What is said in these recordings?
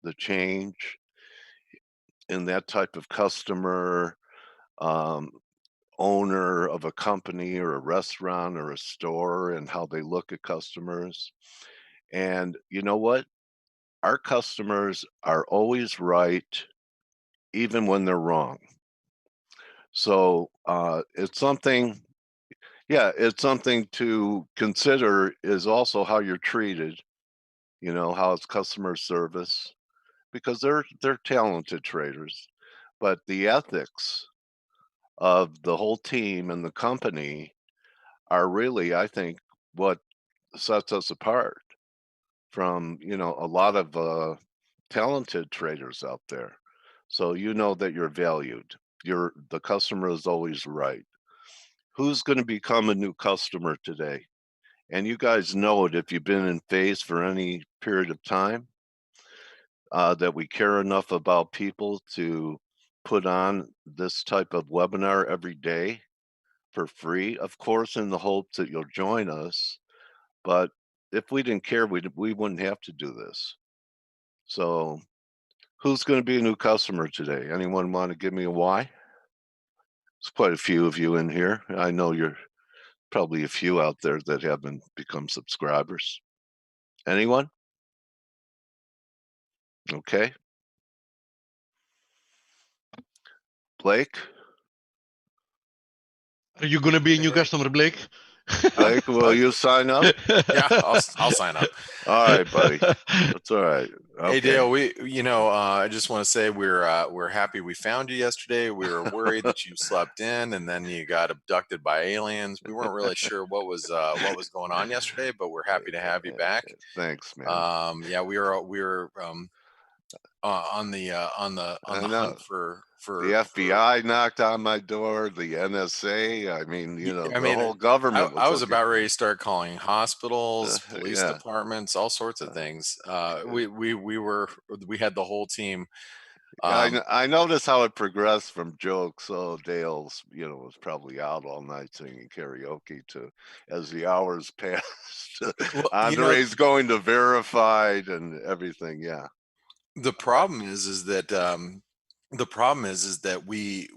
the change in that type of customer, um, owner of a company or a restaurant or a store and how they look at customers. And you know what? Our customers are always right, even when they're wrong. So it's something, yeah, it's something to consider is also how you're treated, how it's customer service, because they're talented traders. But the ethics of the whole team and the company are really, I think, what sets us apart from, a lot of talented traders out there. So you know that you're valued. The customer is always right. Who's going to become a new customer today? And you guys know it if you've been in phase for any period of time, that we care enough about people to put on this type of webinar every day for free, of course, in the hopes that you'll join us. But if we didn't care, we wouldn't have to do this. So who's going to be a new customer today? Anyone want to give me a why? There's quite a few of you in here. I know you're probably a few out there that haven't become subscribers. Anyone? Okay. Blake? Are you going to be a new Hey, customer, Blake? Blake, will you sign up? yeah, I'll sign up. All right, buddy. That's all right. Hey Okay. Dale, I just want to say we're happy we found you yesterday. We were worried that you slept in and then you got abducted by aliens. We weren't really sure what was going on yesterday, but we're happy to have you back. Thanks, man. Yeah, we were on I the know. hunt for The FBI knocked on my door, the NSA. I mean, I the mean, whole government I was was looking about for ready me. to start calling hospitals, police Yeah. departments, all sorts of Uh, things. We had the whole team. yeah, Um, I noticed how it progressed from jokes. Oh, Dale's, was probably out all night singing karaoke to as the hours passed. well, Andre's going to verified and everything. Yeah. the problem is that we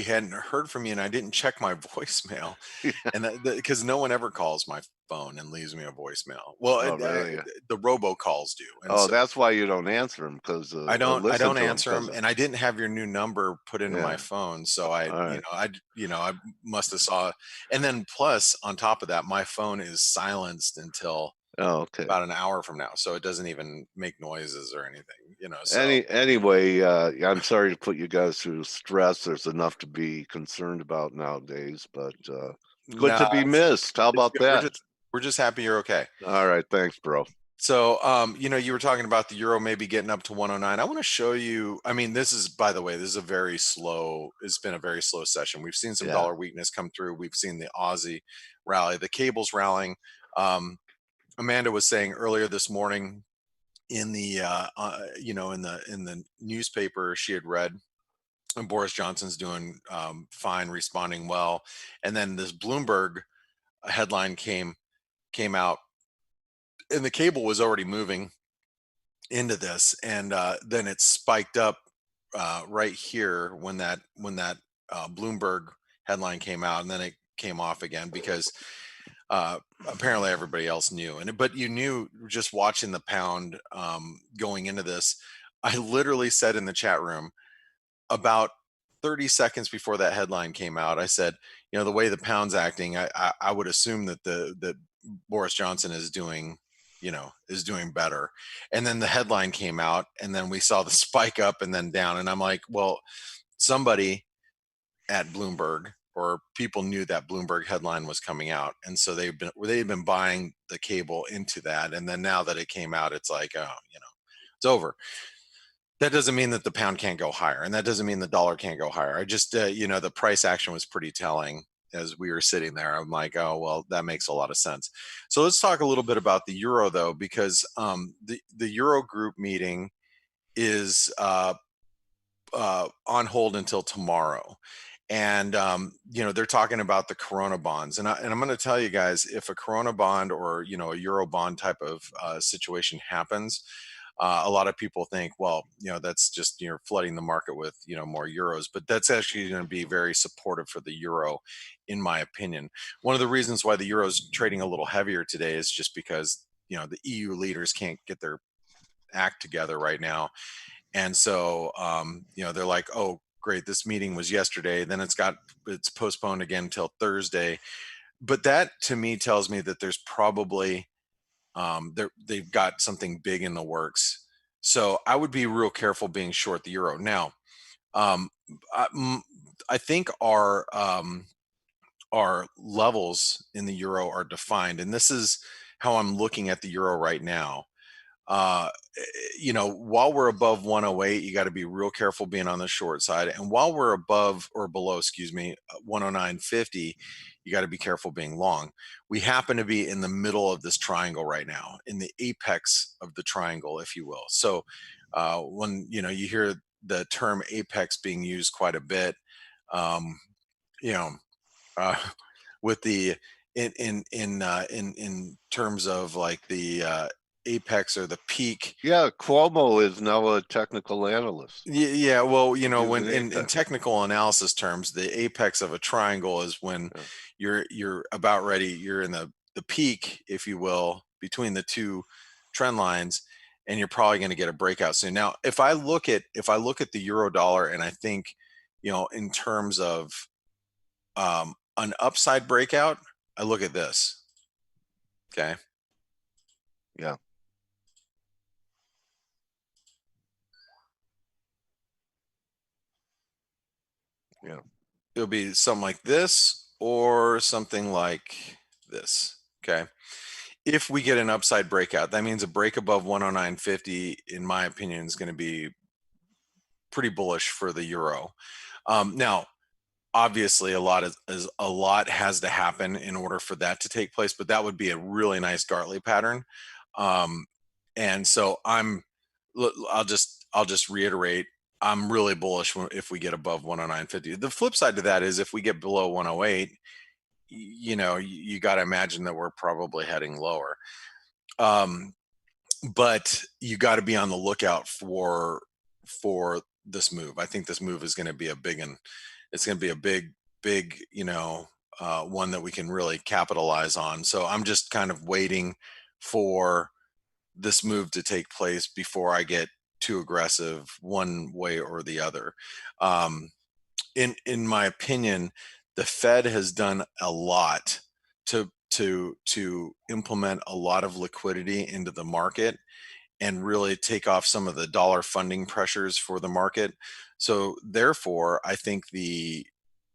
hadn't heard from you, and I didn't check my voicemail, and that because no one ever calls my phone and leaves me a voicemail. Well, Oh, really? the robocalls do, and Oh, so that's why you don't answer them because or I listen don't to them answer because them, of and I didn't have your new number put into my yeah. phone, so All right. I must have saw, and then plus on top of that, my phone is silenced until Oh, okay. about an hour from now, so it doesn't even make noises or anything. So Anyway, I'm sorry to put you guys through stress. There's enough to be concerned about nowadays, but good no, to be missed. How it's about good. that? We're just happy you're okay. All right, thanks, bro. So, you were talking about the euro maybe getting up to 109. I want to show you. I mean, this is, by the way, this is a very slow. It's been a very slow session. We've seen some Yeah. dollar weakness come through. We've seen the Aussie rally, the cables rallying. Um, Amanda was saying earlier this morning in the, in the newspaper she had read, and Boris Johnson's doing fine, responding well, and then this Bloomberg headline came out, and the cable was already moving into this, and then it spiked up right here when that Bloomberg headline came out, and then it came off again because apparently everybody else knew, but you knew just watching the pound going into this. I literally said in the chat room about 30 seconds before that headline came out, I said, the way the pound's acting, I would assume that Boris Johnson is doing better. And then the headline came out, and then we saw the spike up and then down. And I'm like, well, somebody at Bloomberg or people knew that Bloomberg headline was coming out, and so they've been buying the cable into that. And then now that it came out, it's like, oh, it's over. That doesn't mean that the pound can't go higher, and that doesn't mean the dollar can't go higher. I just, the price action was pretty telling as we were sitting there. I'm like, oh, well, that makes a lot of sense. So let's talk a little bit about the euro, though, because the Euro Group meeting is on hold until tomorrow. And they're talking about the Corona bonds, and I'm going to tell you, guys, if a Corona bond or a Euro bond type of situation happens, A lot of people think, well, that's just you're flooding the market with more euros, but that's actually going to be very supportive for the euro, in my opinion. One of the reasons why the euro is trading a little heavier today is just because the EU leaders can't get their act together right now, and so they're like, oh great, this meeting was yesterday, then it's postponed again until Thursday. But that to me tells me that there's probably they've got something big in the works. So I would be real careful being short the euro. Now, um, I think our levels in the euro are defined, and this is how I'm looking at the euro right now. uh while we're above 108, you got to be real careful being on the short side, and while we're above or below, excuse me, 109.50, you got to be careful being long. We happen to be in the middle of this triangle right now, in the apex of the triangle, if you will. So when you hear the term apex being used quite a bit, um you know uh with the in terms of like the apex or the peak. Yeah, Cuomo is now a technical analyst. Yeah, well, He's when using in Apex. technical analysis terms, the apex of a triangle is when Yeah. you're about ready, you're in the peak, if you will, between the two trend lines, and you're probably going to get a breakout soon. Now, if I look at the euro dollar, and I think, in terms of an upside breakout, I look at this. Okay. Yeah. Yeah. It'll be something like this or something like this. Okay. If we get an upside breakout, that means a break above 109.50, in my opinion, is going to be pretty bullish for the euro. Now, obviously, a lot has to happen in order for that to take place, but that would be a really nice Gartley pattern. Um, and so I'll just reiterate, I'm really bullish if we get above 109.50. The flip side to that is if we get below 108, you got to imagine that we're probably heading lower. Um, but you got to be on the lookout for this move. I think this move is going to be a big one. It's going to be a big one that we can really capitalize on. So I'm just kind of waiting for this move to take place before I get too aggressive one way or the other. Um, in my opinion, the Fed has done a lot to implement a lot of liquidity into the market and really take off some of the dollar funding pressures for the market. So therefore, I think the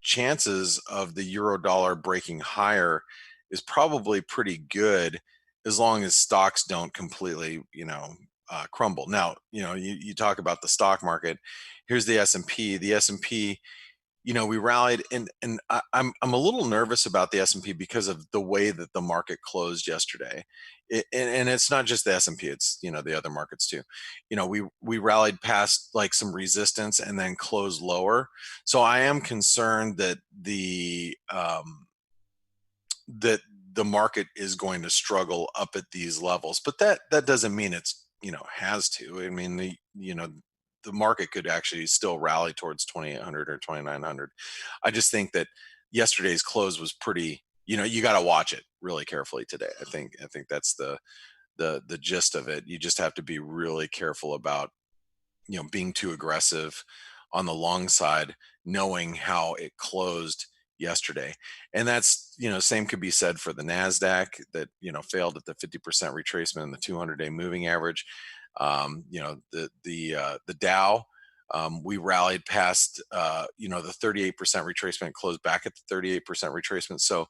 chances of the euro dollar breaking higher is probably pretty good, as long as stocks don't completely, crumble. Now, you talk about the stock market. Here's the S&P. The S&P, we rallied, and I'm a little nervous about the S&P because of the way that the market closed yesterday. And it's not just the S&P, it's the other markets too. We rallied past like some resistance and then closed lower. So I am concerned that that the market is going to struggle up at these levels, but that doesn't mean it's has to. I mean, the market could actually still rally towards 2800 or 2900. I just think that yesterday's close was pretty, you got to watch it really carefully today. I think that's the gist of it. You just have to be really careful about being too aggressive on the long side, knowing how it closed yesterday. And that's, same could be said for the Nasdaq that failed at the 50% retracement in the 200-day moving average. The Dow, we rallied past the 38% retracement, closed back at the 38% retracement. So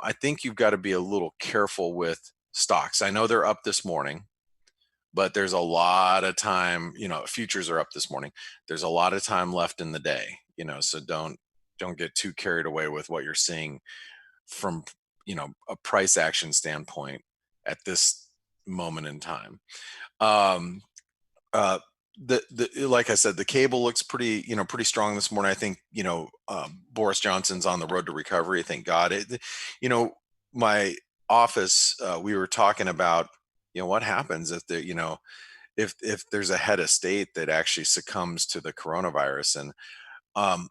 I think you've got to be a little careful with stocks. I know they're up this morning, but there's a lot of time. Futures are up this morning. There's a lot of time left in the day, so don't get too carried away with what you're seeing from a price action standpoint at this moment in time. um uh the like I said, the cable looks pretty strong this morning. I think Boris Johnson's on the road to recovery, thank God. You know my office, we were talking about what happens if if there's a head of state that actually succumbs to the coronavirus. And um,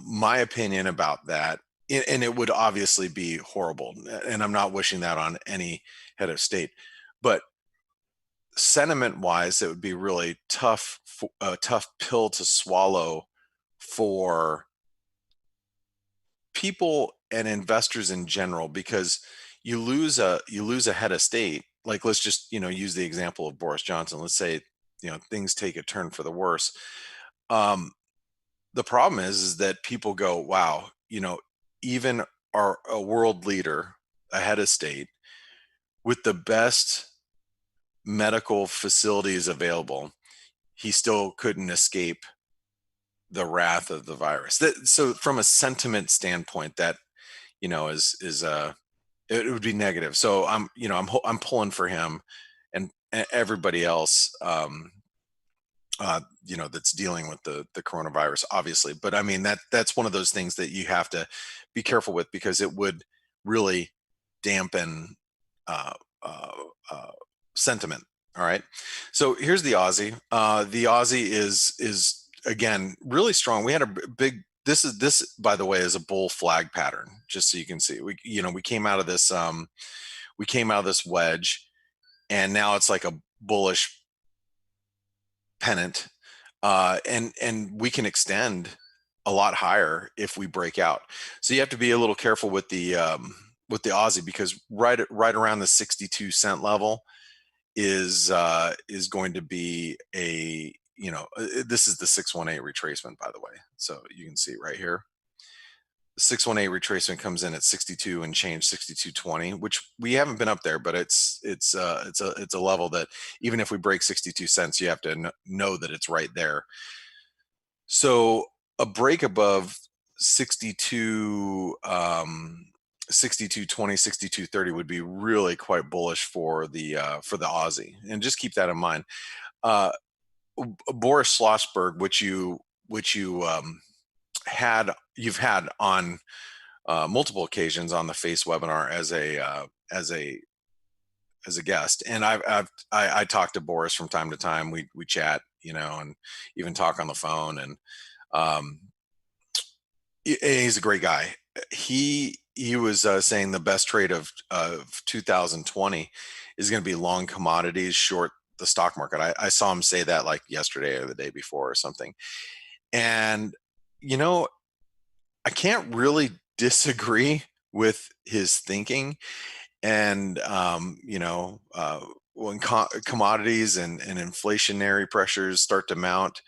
my opinion about that, and it would obviously be horrible, and I'm not wishing that on any head of state, but sentiment wise, it would be really tough, a tough pill to swallow for people and investors in general, because you lose a head of state. Like, let's just use the example of Boris Johnson. Let's say things take a turn for the worse. um the problem is that people go, wow, even a world leader, a head of state with the best medical facilities available, he still couldn't escape the wrath of the virus. So from a sentiment standpoint, that is it would be negative. So I'm pulling for him and everybody else, that's dealing with the coronavirus, obviously. But I mean, that's one of those things that you have to be careful with, because it would really dampen uh, uh, uh, sentiment. All right. So here's the Aussie. The Aussie is again really strong. We had a big. This, by the way, is a bull flag pattern. Just so you can see, we came out of this. We came out of this wedge, and now it's like a bullish pennant, and we can extend a lot higher if we break out. So you have to be a little careful with the Aussie, because right around the 62 cent level is going to be this is the 618 retracement, by the way. So you can see right here, the 618 retracement comes in at 62 and change, 62.20, which we haven't been up there, but it's a level that even if we break 62 cents, you have to know that it's right there. So a break above 62, 62.20, 62.30 would be really quite bullish for the Aussie. And just keep that in mind. Uh, Boris Schlossberg, which you've had on multiple occasions on the Face webinar as a guest, and I talk to Boris from time to time. We chat, and even talk on the phone, and um, he's a great guy. He was saying the best trade of 2020 is going to be long commodities, short the stock market. I saw him say that like yesterday or the day before or something, and you know I can't really disagree with his thinking. And when commodities and inflationary pressures start to mount,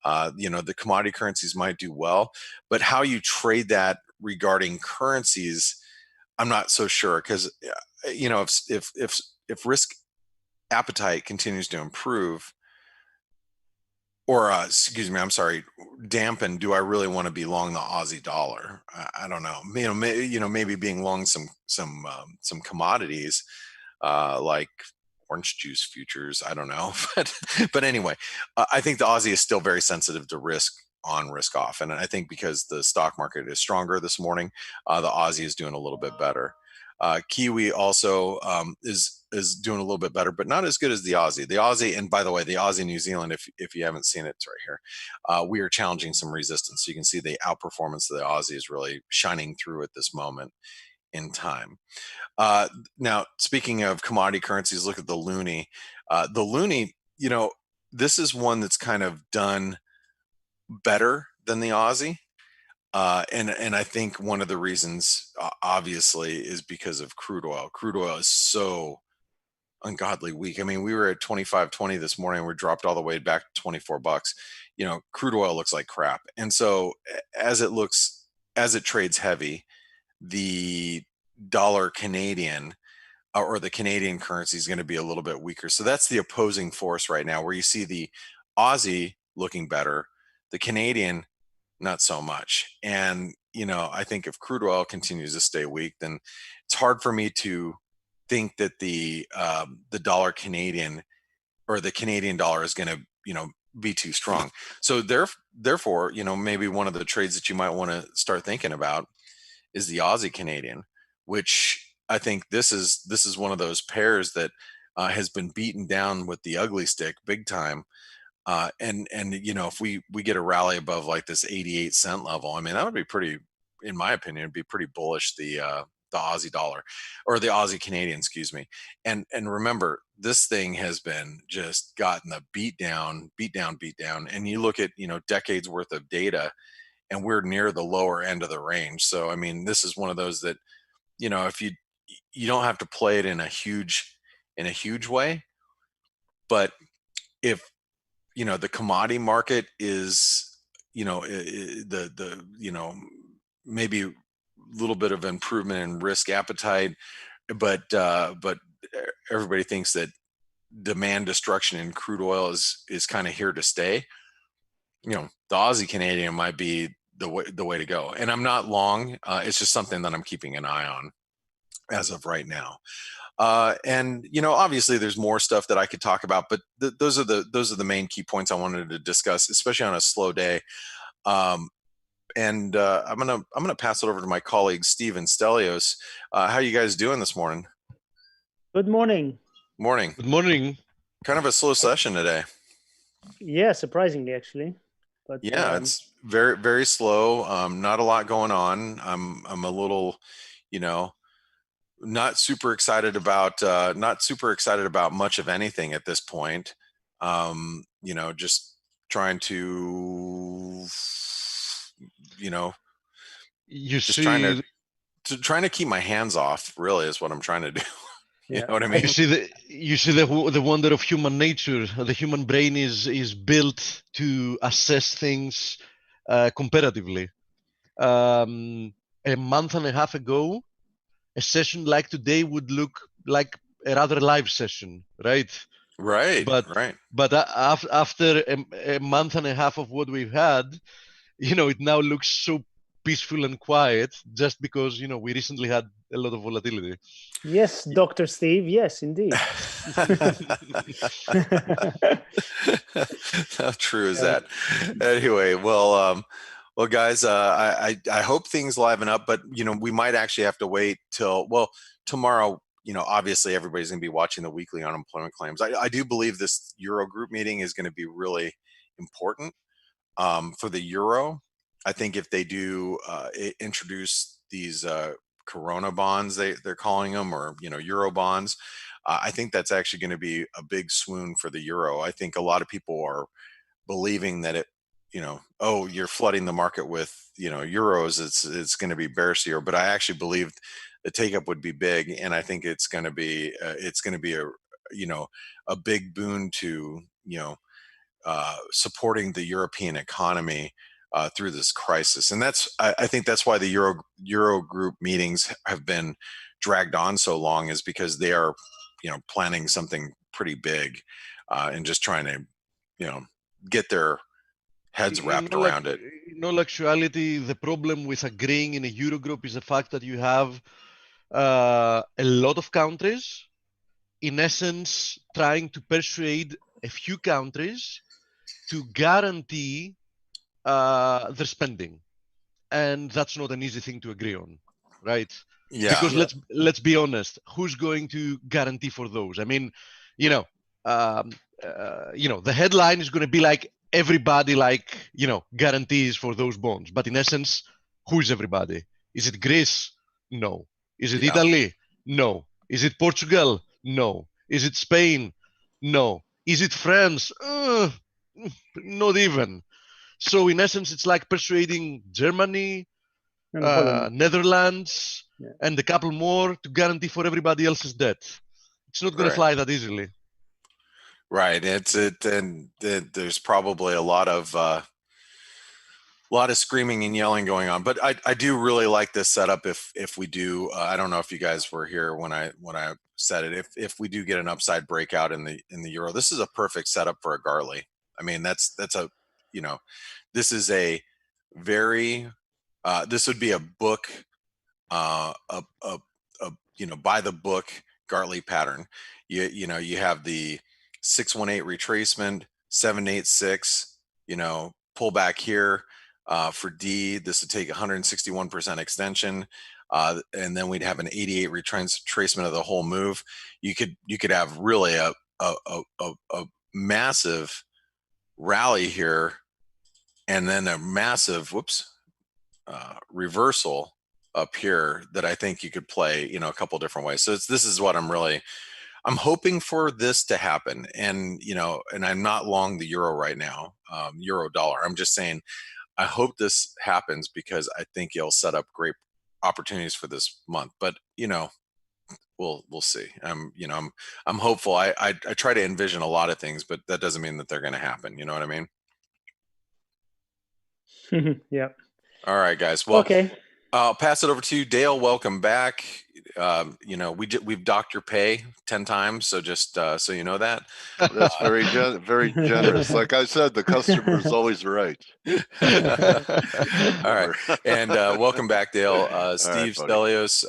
the commodity currencies might do well, but how you trade that regarding currencies, I'm not so sure, because if risk appetite continues to improve, or excuse me, I'm sorry, dampen, do I really want to be long the Aussie dollar? I don't know. Maybe being long some commodities, like orange juice futures. I don't know, but anyway, I think the Aussie is still very sensitive to risk on, risk off, and I think because the stock market is stronger this morning, the Aussie is doing a little bit better. Kiwi also is doing a little bit better, but not as good as the Aussie. The Aussie, and by the way, the Aussie New Zealand, if you haven't seen it, it's right here. We are challenging some resistance. So you can see the outperformance of the Aussie is really shining through at this moment in time. Uh, Now, speaking of commodity currencies, look at the loonie. The loonie, this is one that's kind of done better than the Aussie. And I think one of the reasons, obviously, is because of crude oil. Crude oil is so ungodly weak. I mean, we were at 25.20 this morning. We dropped all the way back to $24. Crude oil looks like crap. And so as it trades heavy, the dollar Canadian, or the Canadian currency, is going to be a little bit weaker. So that's the opposing force right now, where you see the Aussie looking better, the Canadian not so much. And I think if crude oil continues to stay weak, then it's hard for me to think that the dollar Canadian, or the Canadian dollar, is going to be too strong. So therefore, maybe one of the trades that you might want to start thinking about is the Aussie Canadian, which I think this is one of those pairs that has been beaten down with the ugly stick big time. And if we get a rally above like this 88 cent level, I mean, that would be pretty, in my opinion, it'd be pretty bullish, the Aussie dollar, or the Aussie Canadian, excuse me. And remember, this thing has been just gotten the beat down, beat down, beat down. And you look at, decades worth of data, and we're near the lower end of the range. So I mean, this is one of those that, if you don't have to play it in a huge way, but if the commodity market is, maybe a little bit of improvement in risk appetite, but everybody thinks that demand destruction in crude oil is kind of here to stay. The Aussie Canadian might be the way to go. And I'm not long. It's just something that I'm keeping an eye on as of right now. And obviously, there's more stuff that I could talk about, but those are the main key points I wanted to discuss, especially on a slow day. Um, and I'm gonna pass it over to my colleague Steven Stelios. How you guys doing this morning? Good morning. Morning. Good morning. Kind of a slow session today. Yeah, surprisingly, actually. But Yeah, it's very very slow. Not a lot going on. I'm a little, you know, not super excited about much of anything at this point. Just trying to, you know, You just see, trying to keep my hands off. Really, is what I'm trying to do. You Yeah. know what I you mean? see the wonder of human nature. The human brain is built to assess things comparatively. A month and a half ago, a session like today would look like a rather live session, right? Right, But right. after a month and a half of what we've had, it now looks so peaceful and quiet just because we recently had a lot of volatility. Yes, Dr. Steve. Yes, indeed. How true is that? Anyway, well, guys, I hope things liven up, but we might actually have to wait till tomorrow. Obviously, everybody's going to be watching the weekly unemployment claims. I do believe this Eurogroup meeting is going to be really important for the euro. I think if they do introduce these Corona bonds, they're calling them, or euro bonds, I think that's actually going to be a big swoon for the euro. I think a lot of people are believing that oh, you're flooding the market with euros. It's going to be bearish here, but I actually believe the take up would be big, and I think it's going to be a big boon to supporting the European economy through this crisis. And I think that's why the Euro group meetings have been dragged on so long, is because they are planning something pretty big and just trying to get their heads wrapped around it. In all actuality, the problem with agreeing in a Eurogroup is the fact that you have a lot of countries, in essence, trying to persuade a few countries to guarantee their spending, and that's not an easy thing to agree on, right? Yeah. Because let's be honest, who's going to guarantee for those? I mean, the headline is going to be like everybody guarantees for those bonds, but in essence, who's everybody? Is it Greece? No. Is it Italy? No. Is it Portugal? No. Is it Spain? No. Is it France? Not even. So in essence, it's like persuading Germany, And Netherlands, and a couple more to guarantee for everybody else's debt. It's not going to fly that easily. Right. And there's probably a lot of screaming and yelling going on, but I do really like this setup. If we do, I don't know if you guys were here when I said it. If we do get an upside breakout in the euro, this is a perfect setup for a Gartley. I mean, that's a this is a very this would be a book a by the book Gartley pattern. You have the 618 retracement, 786, pull back here for D. This would take 161% extension. and then we'd have an 88 retracement of the whole move. You could have really a massive rally here, and then a massive reversal up here that I think you could play, a couple different ways. So this is what I'm hoping for this to happen. And, and I'm not long the euro right now, euro dollar. I'm just saying, I hope this happens because I think it'll set up great opportunities for this month. But, we'll see. I'm hopeful. I try to envision a lot of things, but that doesn't mean that they're going to happen. You know what I mean? Yeah. All right, guys. Well, okay. I'll pass it over to you, Dale. Welcome back. We've docked your pay 10 times, so just so you know that. That's very very generous. Like I said, the customer is always right. All right, and welcome back, Dale. Steve, buddy. Stelios,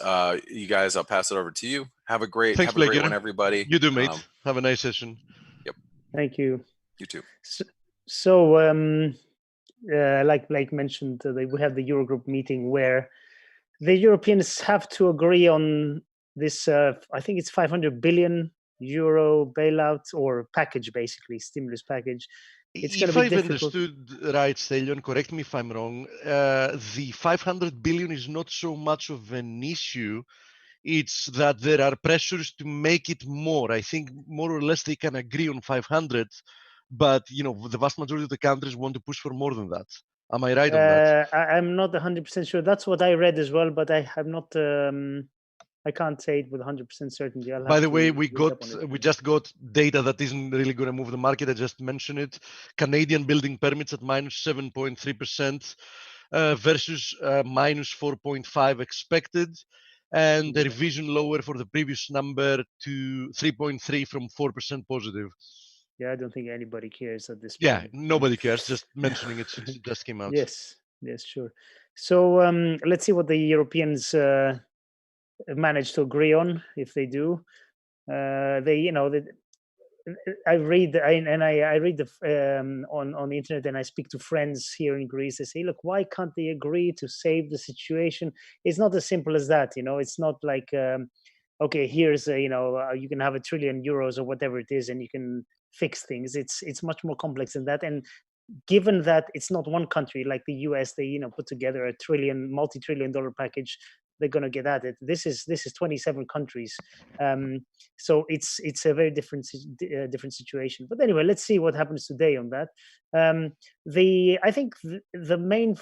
you guys, I'll pass it over to you. Have a great Thanks, one, everybody. You do, mate. Have a nice session. Yep. Thank you. You too. So like mentioned, we have the Eurogroup meeting where the Europeans have to agree on this. I think it's 500 billion euro bailout or package, basically stimulus package. It's if I've understood right, Stelion, correct me if I'm wrong. The 500 billion is not so much of an issue. It's that there are pressures to make it more. I think more or less they can agree on 500, but the vast majority of the countries want to push for more than that. Am I right on that? I'm not 100% sure. That's what I read as well, but I have not. I can't say it with 100% certainty. By the way, we just got data that isn't really going to move the market. I just mentioned it. Canadian building permits at minus 7.3% versus minus 4.5 expected, and a revision lower for the previous number to 3.3 from 4% positive. Yeah, I don't think anybody cares at this point. Yeah, nobody cares. Just mentioning it just came out. Yes, sure. So let's see what the Europeans manage to agree on. If they do, I read on the internet, and I speak to friends here in Greece. They say, look, why can't they agree to save the situation? It's not as simple as that. It's not like okay, here's you can have €1 trillion or whatever it is, and you can fix things. It's much more complex than that. And given that it's not one country like the US, they put together a multi-trillion-dollar package. They're going to get at it. This is 27 countries, so it's a very different situation. But anyway, let's see what happens today on that. I think the main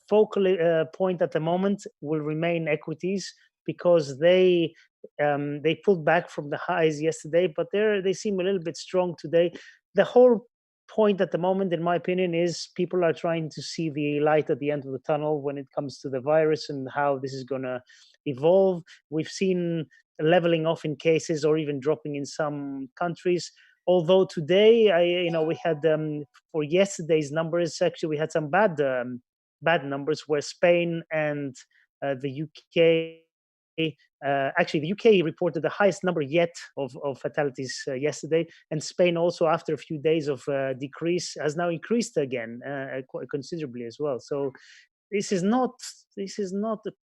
focal point at the moment will remain equities, because they pulled back from the highs yesterday, but they seem a little bit strong today. The whole point at the moment, in my opinion, is people are trying to see the light at the end of the tunnel when it comes to the virus and how this is going to evolve. We've seen leveling off in cases, or even dropping in some countries. Although today, we had for yesterday's numbers, actually we had some bad numbers, where Spain and the UK. Actually, the UK reported the highest number yet of fatalities yesterday, and Spain also, after a few days of decrease, has now increased again quite considerably as well. So this is not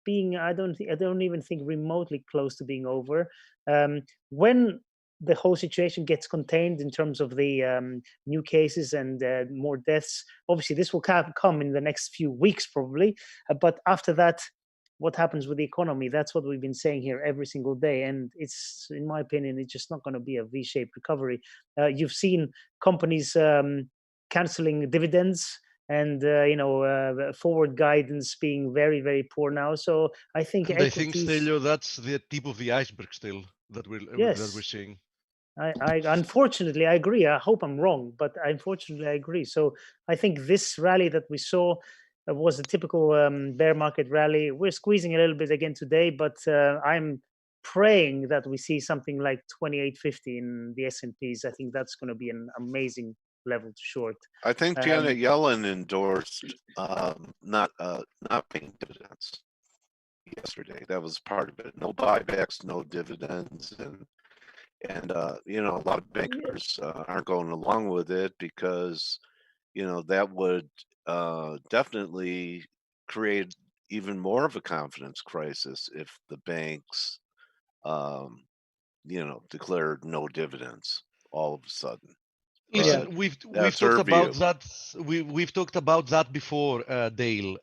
being. I don't even think remotely close to being over. When the whole situation gets contained in terms of the new cases and more deaths, obviously this will come in the next few weeks probably. But after that, what happens with the economy? That's what we've been saying here every single day, and it's, in my opinion, it's just not going to be a V-shaped recovery. You've seen companies canceling dividends, and forward guidance being very, very poor now. So I think Stelio, that's the tip of the iceberg still that we're seeing. I unfortunately, I agree. I hope I'm wrong, but unfortunately I agree. So I think this rally that we saw was a typical bear market rally. We're squeezing a little bit again today, but I'm praying that we see something like 2850 in the S&Ps. I think that's going to be an amazing level to short. I think Janet Yellen endorsed not paying dividends yesterday. That was part of it. No buybacks, no dividends, and a lot of bankers aren't going along with it, because that would definitely create even more of a confidence crisis if the banks, um, declared no dividends all of a sudden. Yeah. But Listen, we've that's talked her about view. that. We've talked about that before, Dale.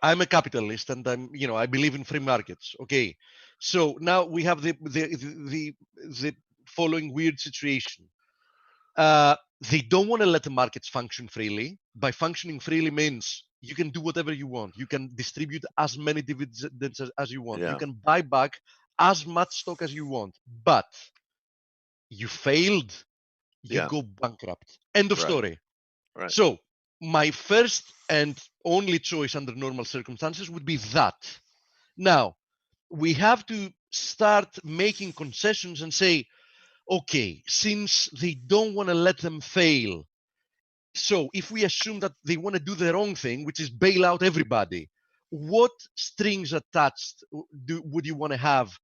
I'm a capitalist, and I believe in free markets. Okay, so now we have the following weird situation. They don't want to let the markets function freely. By functioning freely means you can do whatever you want. You can distribute as many dividends as you want. You Yeah. can buy back as much stock as you want. But you failed, you Yeah. go bankrupt. End of Right. story. Right. So my first and only choice under normal circumstances would be that. Now, we have to start making concessions and say, okay, since they don't want to let them fail, so if we assume that they want to do their own thing, which is bail out everybody, what strings attached would you want to have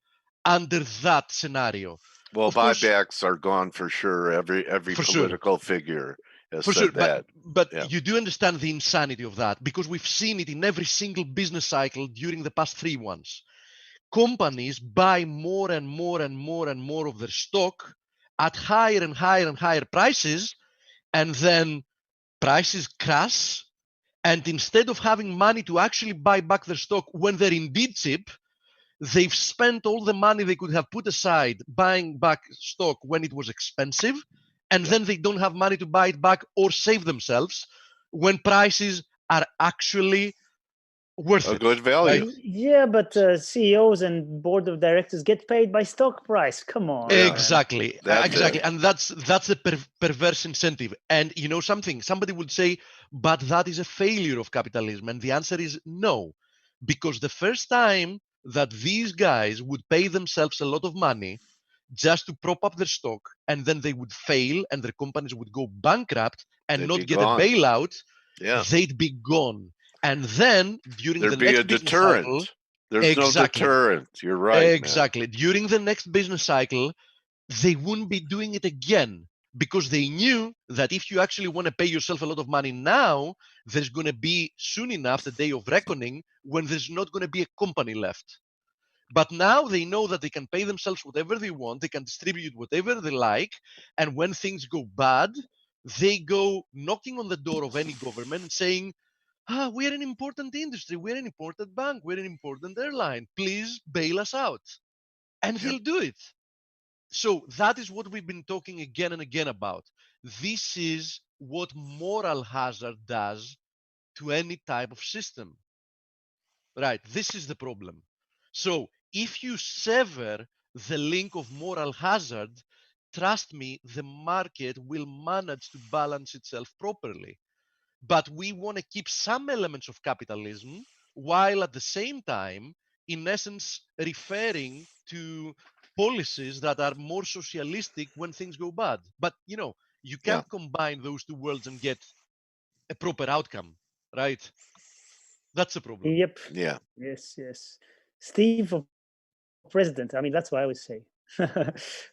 under that scenario? Well, Of course, buybacks are gone for sure. Every for sure. political figure has For sure, said that. but Yeah. you do understand the insanity of that, because we've seen it in every single business cycle during the past 3 ones. Companies buy more and more and more and more of their stock at higher and higher and higher prices, and then prices crash. And instead of having money to actually buy back their stock when they're indeed cheap, they've spent all the money they could have put aside buying back stock when it was expensive, and Yeah. then they don't have money to buy it back or save themselves when prices are actually worth A it. good value. Right? Yeah, but CEOs and board of directors get paid by stock price. Come on, Yeah. man. Exactly. That's Exactly. it. And that's a perverse incentive. And you know something? Somebody would say, but that is a failure of capitalism. And the answer is no. Because the first time that these guys would pay themselves a lot of money just to prop up their stock, and then they would fail and their companies would go bankrupt and They'd not be get gone. a bailout, Yeah. they'd be gone. And then during the There'd be a next business cycle, deterrent. There's no exactly, deterrent. You're right, man. exactly. During the next business cycle, they wouldn't be doing it again, because they knew that if you actually want to pay yourself a lot of money now, there's going to be soon enough the day of reckoning when there's not going to be a company left. But now they know that they can pay themselves whatever they want, they can distribute whatever they like, and when things go bad, they go knocking on the door of any government and saying, we're an important industry, we're an important bank, we're an important airline, please bail us out. And Yep. they'll do it. So that is what we've been talking again and again about. This is what moral hazard does to any type of system. Right? This is the problem. So if you sever the link of moral hazard, trust me, the market will manage to balance itself properly. But we want to keep some elements of capitalism while at the same time, in essence, referring to policies that are more socialistic when things go bad. But you Yeah. can't combine those two worlds and get a proper outcome, right? That's the problem. Yep. Yeah. Yes, yes. Steve for president. I mean, that's what I would say.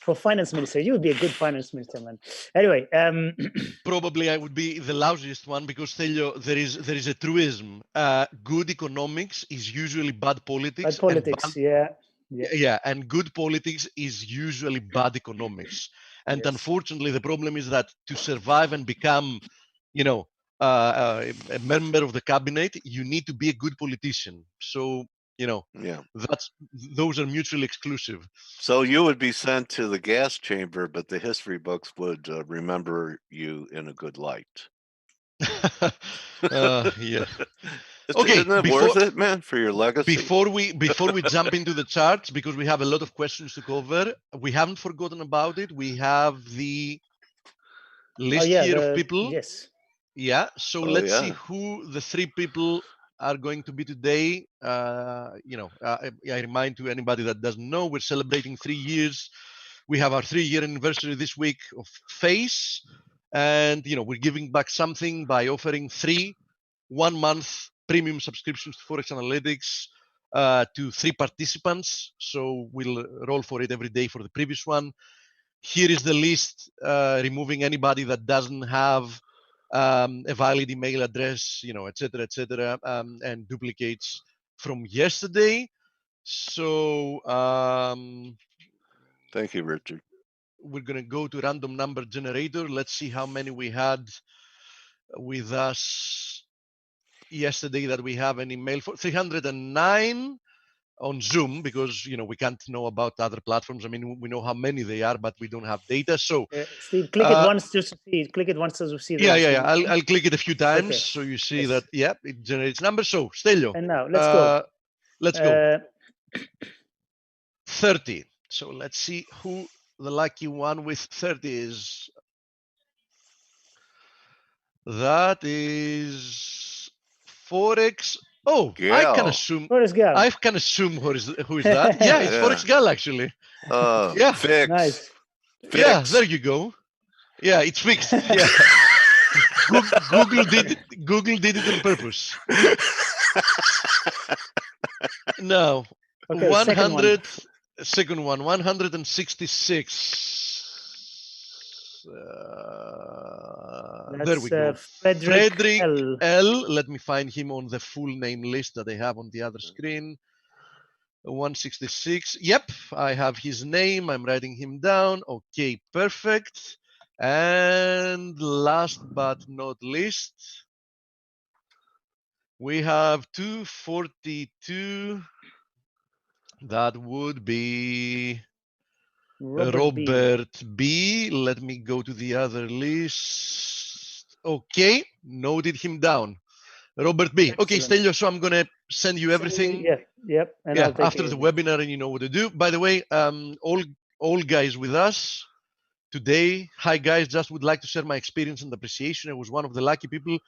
For finance minister, you would be a good finance minister, man. Anyway, Probably I would be the lousiest one, because Stelio, there is a truism. Good economics is usually bad politics, bad politics. Yeah. and good politics is usually bad economics. And Yes. unfortunately, the problem is that to survive and become, a member of the cabinet, you need to be a good politician. So, Yeah. those are mutually exclusive. So you would be sent to the gas chamber, but the history books would remember you in a good light. Yeah. Okay. Isn't it worth it, man, for your legacy? Before we jump into the charts, because we have a lot of questions to cover, we haven't forgotten about it. We have the list here of people. Yes. Yeah. So Oh, let's see yeah. who the 3 people are going to be today. I remind to anybody that doesn't know, we're celebrating 3 years. We have our 3-year anniversary this week of Face, and we're giving back something by offering 3 1-month premium subscriptions to Forex Analytics to 3 participants. So we'll roll for it every day for the previous one. Here is the list, removing anybody that doesn't have a valid email address, etc., and duplicates from yesterday. So Thank you, Richard. we're going to go to random number generator. Let's see how many we had with us yesterday that we have an email for. 309 on Zoom, because we can't know about other platforms. I mean, we know how many they are, but we don't have data. So Steve, click it once just to see. Click it once to see. yeah. I'll click it a few times, Okay. so you see Yes. that. Yeah, it generates numbers. So Stelio, And now let's go. Let's go. 30. So let's see who the lucky one with 30 is. That is Forex. Oh, I can Gal. assume. Forrest Gump. I can assume who is that. Yeah, it's Yeah. Forex Gal actually. Yeah. Fix. Nice. Fix. Yeah, there you go. Yeah, it's fixed. Yeah. Google did it on purpose. Now, Okay, 100. Second one, 166. There we go. Frederick L. Let me find him on the full name list that I have on the other screen. 166. Yep, I have his name. I'm writing him down. Okay, perfect. And last but not least, we have 242. That would be Robert B. Let me go to the other list. Okay, noted him down. Robert B. Excellent. Okay, Stelio, so I'm going to send you everything. Yep. And yeah, after the webinar, and you know what to do. By the way, all guys with us today. Hi, guys. Just would like to share my experience and appreciation. I was one of the lucky people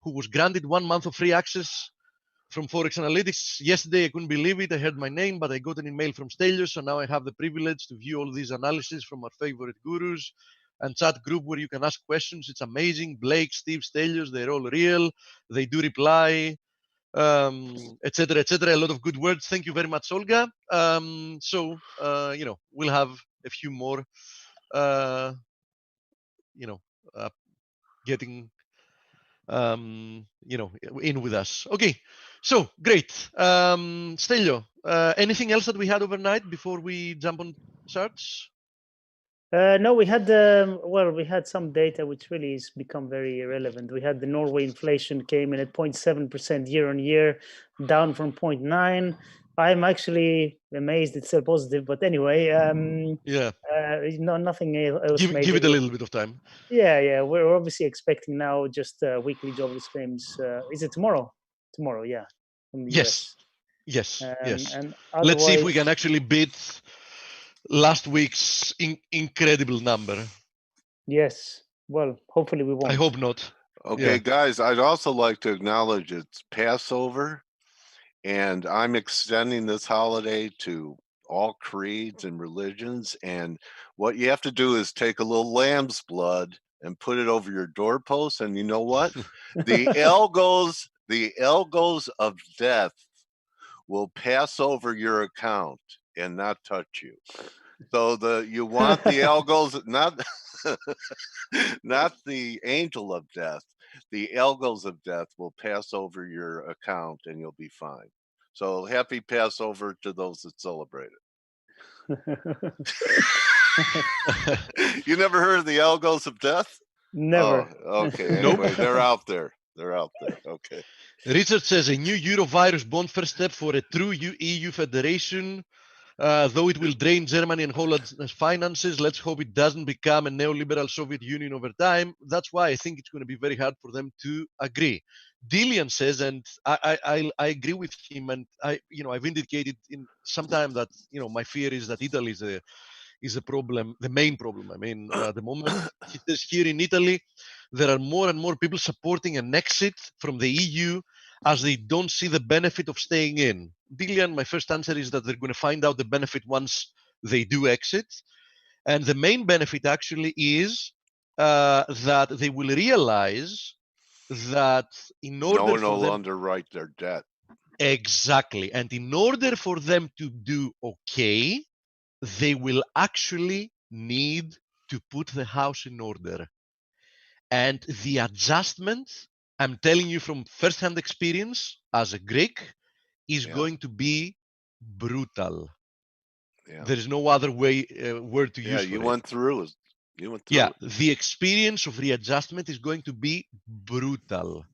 who was granted 1 month of free access from Forex Analytics. Yesterday, I couldn't believe it. I heard my name, but I got an email from Stelios, so now I have the privilege to view all these analyses from our favorite gurus and chat group where you can ask questions. It's amazing. Blake, Steve, Stelios, they're all real. They do reply, etc., etc. A lot of good words. Thank you very much, Olga. We'll have a few more, getting in with us. Okay, so great. Stelio, anything else that we had overnight before we jump on charts? No, we had we had some data which really has become very irrelevant. We had the Norway inflation came in at 0.7% year on year, down from 0.9. I'm actually amazed it's still positive, but anyway, nothing else. Give it a little bit of time. Yeah, we're obviously expecting now just weekly jobless claims. Is it tomorrow? Tomorrow, yeah. From the yes, US. yes. And let's see if we can actually beat last week's incredible number. Yes. Well, hopefully we won't. I hope not. Okay, guys, I'd also like to acknowledge it's Passover, and I'm extending this holiday to all creeds and religions. And what you have to do is take a little lamb's blood and put it over your doorpost. And you know what? the algos of death will pass over your account and not touch you. So you want the algos, not not the angel of death. The algos of death will pass over your account and you'll be fine. So happy Passover to those that celebrate it. You never heard of the algos of death? Never. Oh, okay. Anyway, they're out there. They're out there. Okay. Richard says a new Eurovirus bond first step for a true EU federation. Though it will drain Germany and Holland's finances, let's hope it doesn't become a neoliberal Soviet Union over time. That's why I think it's going to be very hard for them to agree. Dillian says, and I agree with him, and I've indicated in some time that my fear is that Italy is a problem, the main problem. I mean, at the moment, he says here in Italy, there are more and more people supporting an exit from the EU as they don't see the benefit of staying in. Dillian, my first answer is that they're going to find out the benefit once they do exit. And the main benefit actually is that they will realize that in order no for them underwrite their debt. Exactly. And in order for them to do okay, they will actually need to put the house in order. And the adjustment, I'm telling you from first-hand experience as a Greek, is Yeah. going to be brutal. Yeah. There is no other way word to Yeah, use for you it. went through it. You went through Yeah, it. the experience of readjustment is going to be brutal.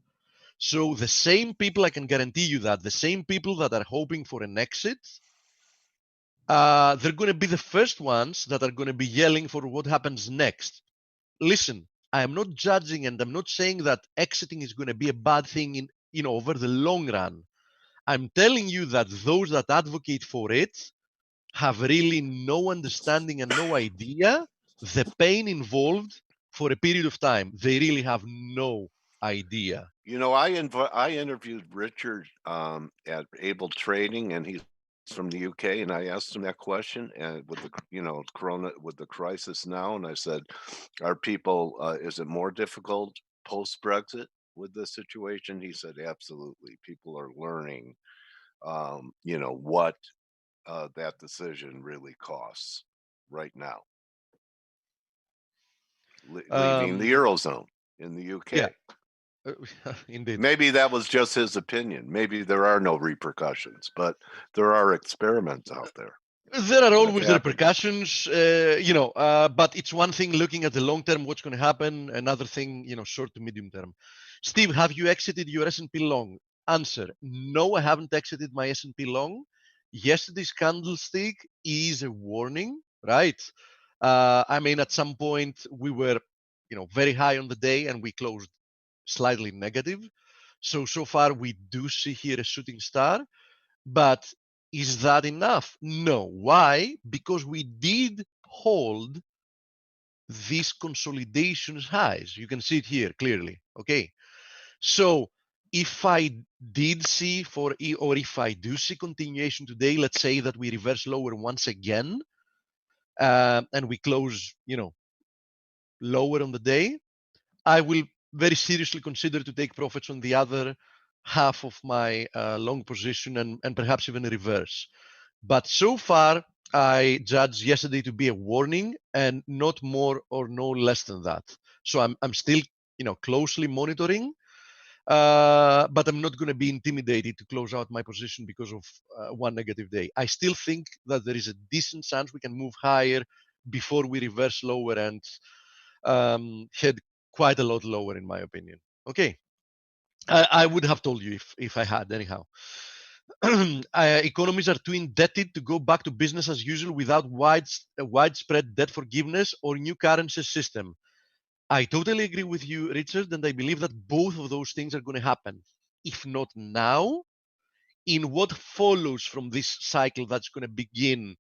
So the same people, I can guarantee you that, the same people that are hoping for an exit, they're going to be the first ones that are going to be yelling for what happens next. Listen, I am not judging and I'm not saying that exiting is going to be a bad thing in, over the long run. I'm telling you that those that advocate for it have really no understanding and no idea the pain involved for a period of time. They really have no idea. You know, I interviewed Richard at Able Trading, and he's from the UK, and I asked him that question, and with the Corona, with the crisis now, and I said, "Are people? Is it more difficult post Brexit with this situation?" He said, "Absolutely. People are learning, what that decision really costs right now, leaving the Um, eurozone in the yeah, UK." indeed. Maybe that was just his opinion. Maybe there are no repercussions, but there are experiments out there There are that have always happened. repercussions, but it's one thing looking at the long term, what's going to happen. Another thing, short to medium term. Steve, have you exited your S&P long? Answer: no, I haven't exited my S&P long. Yesterday's candlestick is a warning, right? I mean, at some point we were, very high on the day and we closed slightly negative. So far we do see here a shooting star, but is that enough? No. Why? Because we did hold these consolidations highs. You can see it here clearly. Okay. So if I did see or if I do see continuation today, let's say that we reverse lower once again, and we close, lower on the day, I will very seriously consider to take profits on the other half of my long position and perhaps even a reverse. But so far, I judge yesterday to be a warning and not more or no less than that. So I'm still, closely monitoring, but I'm not going to be intimidated to close out my position because of one negative day. I still think that there is a decent chance we can move higher before we reverse lower and head quite a lot lower, in my opinion. Okay. I would have told you if I had, anyhow. Economies are too indebted to go back to business as usual without widespread debt forgiveness or new currency system. I totally agree with you, Richard, and I believe that both of those things are going to happen. If not now, in what follows from this cycle that's going to begin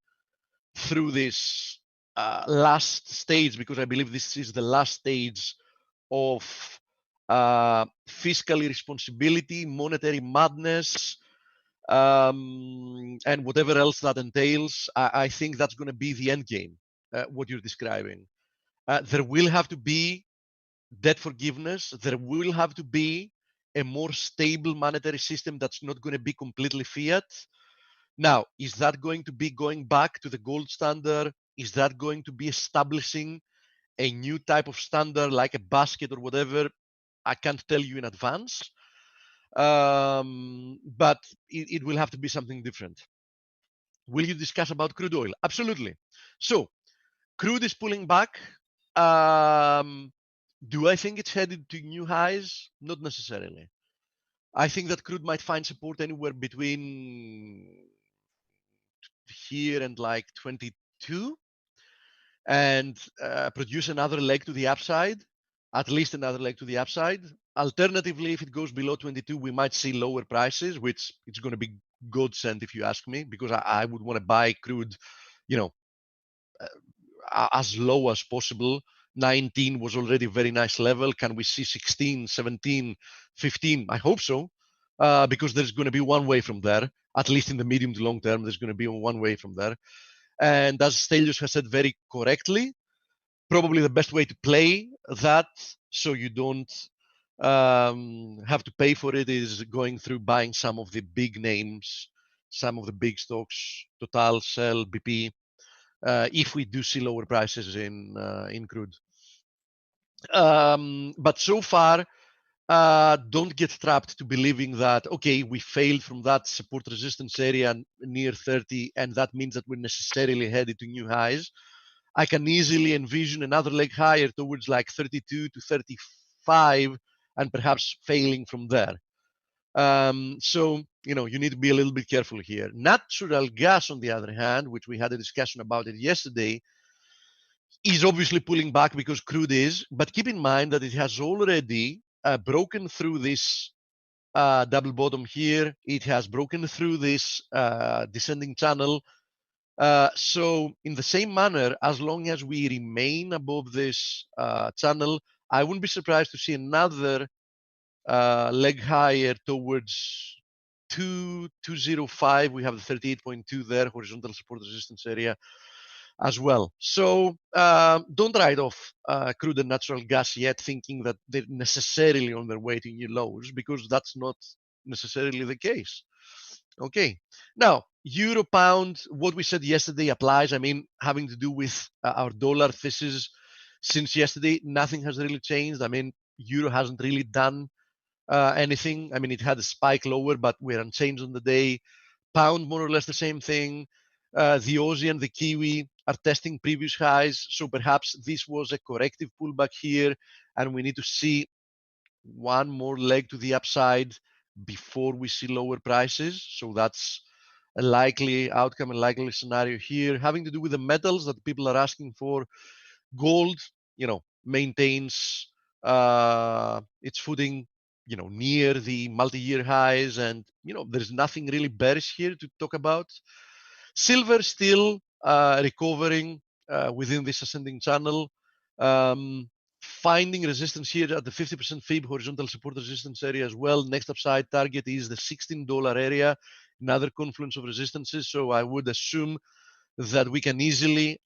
through this last stage, because I believe this is the last stage of fiscal irresponsibility, monetary madness, and whatever else that entails. I think that's going to be the end game, what you're describing. There will have to be debt forgiveness. There will have to be a more stable monetary system that's not going to be completely fiat. Now, is that going to be going back to the gold standard? Is that going to be establishing a new type of standard like a basket or whatever? I can't tell you in advance, but it will have to be something different. Will you discuss about crude oil? Absolutely. So crude is pulling back. Do I think it's headed to new highs? Not necessarily. I think that crude might find support anywhere between here and like 22 and produce another leg to the upside, at least another leg to the upside. Alternatively, if it goes below 22, we might see lower prices, which it's going to be godsend if you ask me, because I would want to buy crude, you know, as low as possible. 19 was already a very nice level. Can we see 16, 17, 15? I hope so, because there's going to be one way from there, at least in the medium to long term, there's going to be one way from there. And as Stelios has said very correctly, probably the best way to play that so you don't have to pay for it is going through buying some of the big names, some of the big stocks, Total, Shell, BP, if we do see lower prices in crude. But so far, don't get trapped to believing that, okay, we failed from that support resistance area near 30, and that means that we're necessarily headed to new highs. I can easily envision another leg higher towards like 32 to 35, and perhaps failing from there. So, you need to be a little bit careful here. Natural gas, on the other hand, which we had a discussion about it yesterday, is obviously pulling back because crude is, but keep in mind that it has already broken through this double bottom here. It has broken through this descending channel. So in the same manner, as long as we remain above this channel, I wouldn't be surprised to see another leg higher towards 205. We have the 38.2 there, horizontal support resistance area as well. So don't write off crude and natural gas yet, thinking that they're necessarily on their way to new lows, because that's not necessarily the case. Okay, now euro pound, what we said yesterday applies. I mean, having to do with our dollar thesis since yesterday, nothing has really changed. I mean, euro hasn't really done anything. I mean, it had a spike lower, but we're unchanged on the day. Pound, more or less the same thing. The Aussie and the Kiwi are testing previous highs, so perhaps this was a corrective pullback here, and we need to see one more leg to the upside before we see lower prices. So that's a likely outcome, a likely scenario here. Having to do with the metals that people are asking for, gold, maintains its footing, near the multi-year highs, and there's nothing really bearish here to talk about. Silver still recovering within this ascending channel, finding resistance here at the 50% fib horizontal support resistance area as well. Next upside target is the $16 area, another confluence of resistances. So I would assume that we can easily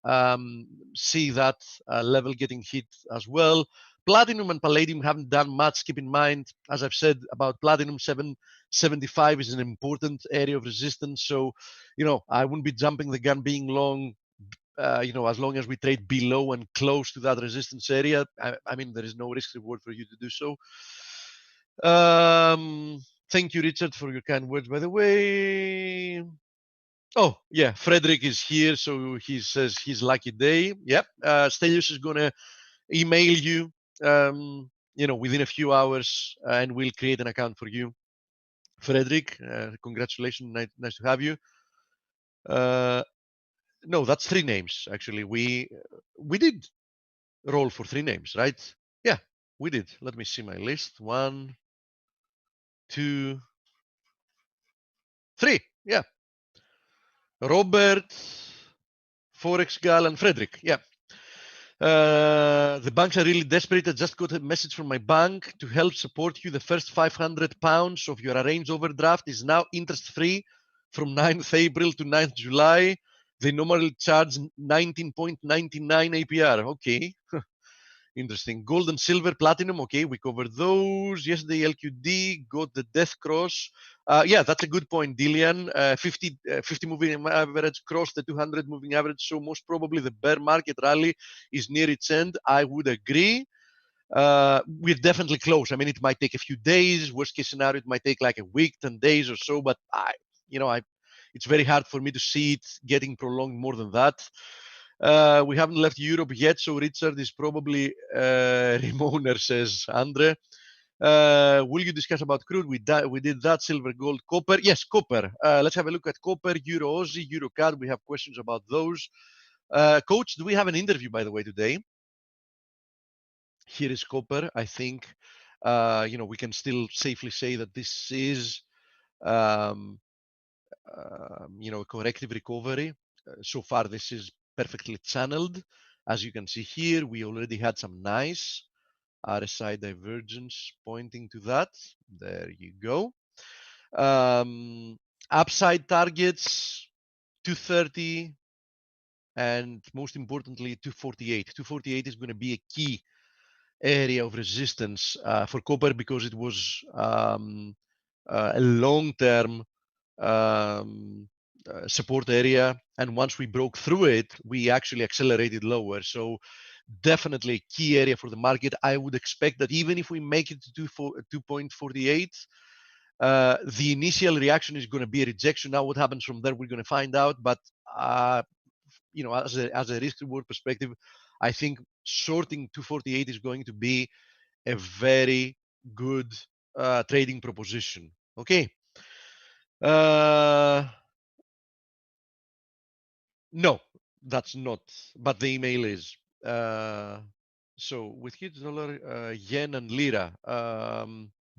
see that level getting hit as well. Platinum and palladium haven't done much. Keep in mind, as I've said about platinum, 775 is an important area of resistance. So, I wouldn't be jumping the gun being long, as long as we trade below and close to that resistance area. I mean, there is no risk reward for you to do so. Thank you, Richard, for your kind words, by the way. Oh, yeah, Frederick is here, so he says his lucky day. Yep, Stelios is going to email you, within a few hours, and we'll create an account for you. Frederick, congratulations, nice to have you. No, that's 3 names, actually. We did roll for 3 names, right? Yeah, we did. Let me see my list. 1, 2, 3. Yeah. Robert, Forex Gal, and Frederick. Yeah. The banks are really desperate. I just got a message from my bank to help support you. The first £500 of your arranged overdraft is now interest-free from 9th April to 9th July. They normally charge 19.99 APR. Okay. Interesting. Gold and silver, platinum. Okay, we covered those. Yesterday, LQD got the death cross. Yeah, that's a good point, Dillian. 50 moving average crossed the 200 moving average. So most probably the bear market rally is near its end. I would agree. We're definitely close. I mean, it might take a few days. Worst case scenario, it might take like a week, 10 days or so. But it's very hard for me to see it getting prolonged more than that. We haven't left Europe yet, so Richard is probably Remoner, says Andre. Will you discuss about crude? We did that. Silver, gold, copper. Yes, copper. Let's have a look at copper, Euro, Aussie, Euro, CAD. We have questions about those. Coach, do we have an interview, by the way, today? Here is copper. I think, we can still safely say that this is, a corrective recovery. So far, this is perfectly channeled. As you can see here, we already had some nice RSI divergence pointing to that. There you go. Upside targets 230 and most importantly 248. 248 is going to be a key area of resistance for copper because it was a long-term support area, and once we broke through it, we actually accelerated lower. So definitely a key area for the market. I would expect that even if we make it to 2.48, the initial reaction is going to be a rejection. Now, what happens from there, we're going to find out. But as a risk reward perspective, I think shorting 248 is going to be a very good trading proposition. Okay. No, that's not. But the email is. So with huge dollar, yen, and lira.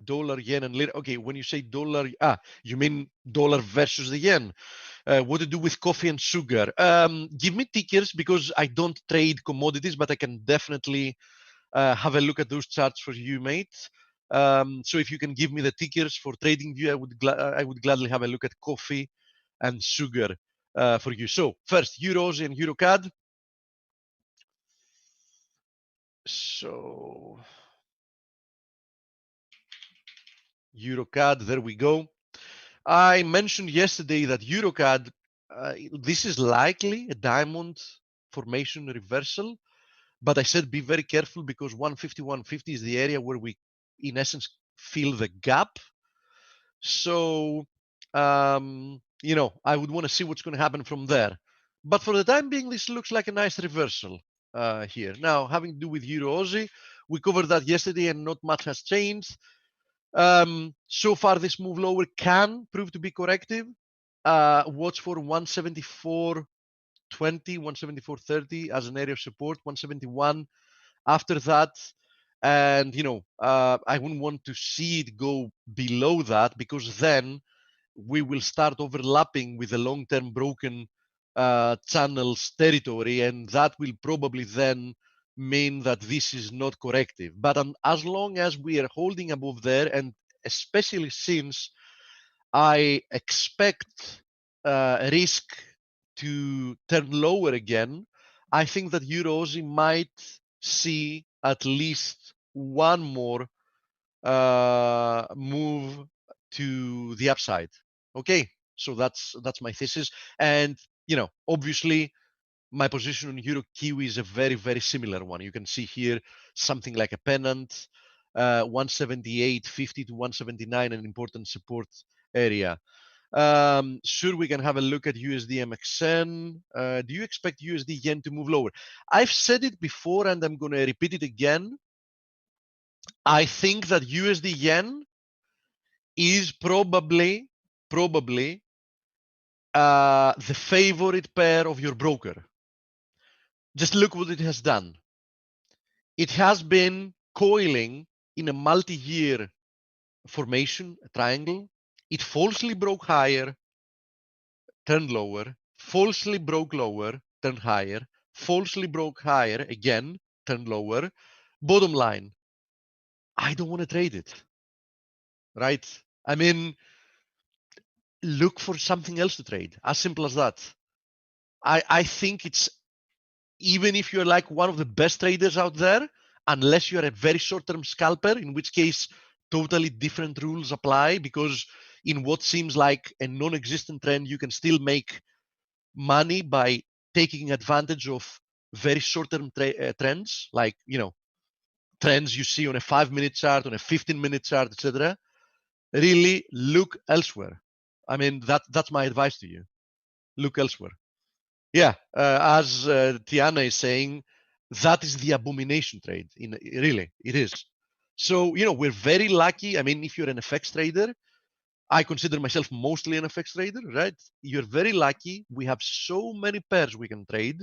Dollar, yen, and lira. Okay, when you say dollar, you mean dollar versus the yen. What to do with coffee and sugar? Give me tickers because I don't trade commodities, but I can definitely have a look at those charts for you, mate. So if you can give me the tickers for TradingView, I would gladly have a look at coffee and sugar for you. So first, Euros and EuroCAD. So EuroCAD, there we go. I mentioned yesterday that EuroCAD, this is likely a diamond formation reversal, but I said be very careful because 150, 150 is the area where we, in essence, fill the gap. So, I would want to see what's going to happen from there. But for the time being, this looks like a nice reversal here. Now, having to do with Euro Aussie, we covered that yesterday and not much has changed. So far, this move lower can prove to be corrective. Watch for 174.20, 174.30 as an area of support, 171 after that. And, I wouldn't want to see it go below that because then we will start overlapping with the long-term broken channels territory, and that will probably then mean that this is not corrective. But as long as we are holding above there, and especially since I expect risk to turn lower again, I think that Euro Aussie might see at least one more move to the upside. Okay, so that's my thesis. And obviously my position on Euro Kiwi is a very, very similar one. You can see here something like a pennant, 178.50 to 179, an important support area. Sure, we can have a look at USD MXN. Do you expect USD yen to move lower? I've said it before and I'm going to repeat it again. I think that USD yen is probably the favorite pair of your broker. Just look what it has done. It has been coiling in a multi-year formation, a triangle. It falsely broke higher, turned lower, falsely broke lower, turned higher, falsely broke higher, again, turned lower. Bottom line, I don't want to trade it, right? I mean, look for something else to trade, as simple as that. I think it's, even if you're like one of the best traders out there, unless you're a very short-term scalper, in which case totally different rules apply, because in what seems like a non-existent trend, you can still make money by taking advantage of very short-term trends, like trends you see on a 5-minute chart, on a 15-minute chart, etc. Really look elsewhere. I mean, that's my advice to you. Look elsewhere. Yeah, as Tiana is saying, that is the abomination trade. Really, it is. So, we're very lucky. I mean, if you're an FX trader, I consider myself mostly an FX trader, right? You're very lucky. We have so many pairs we can trade.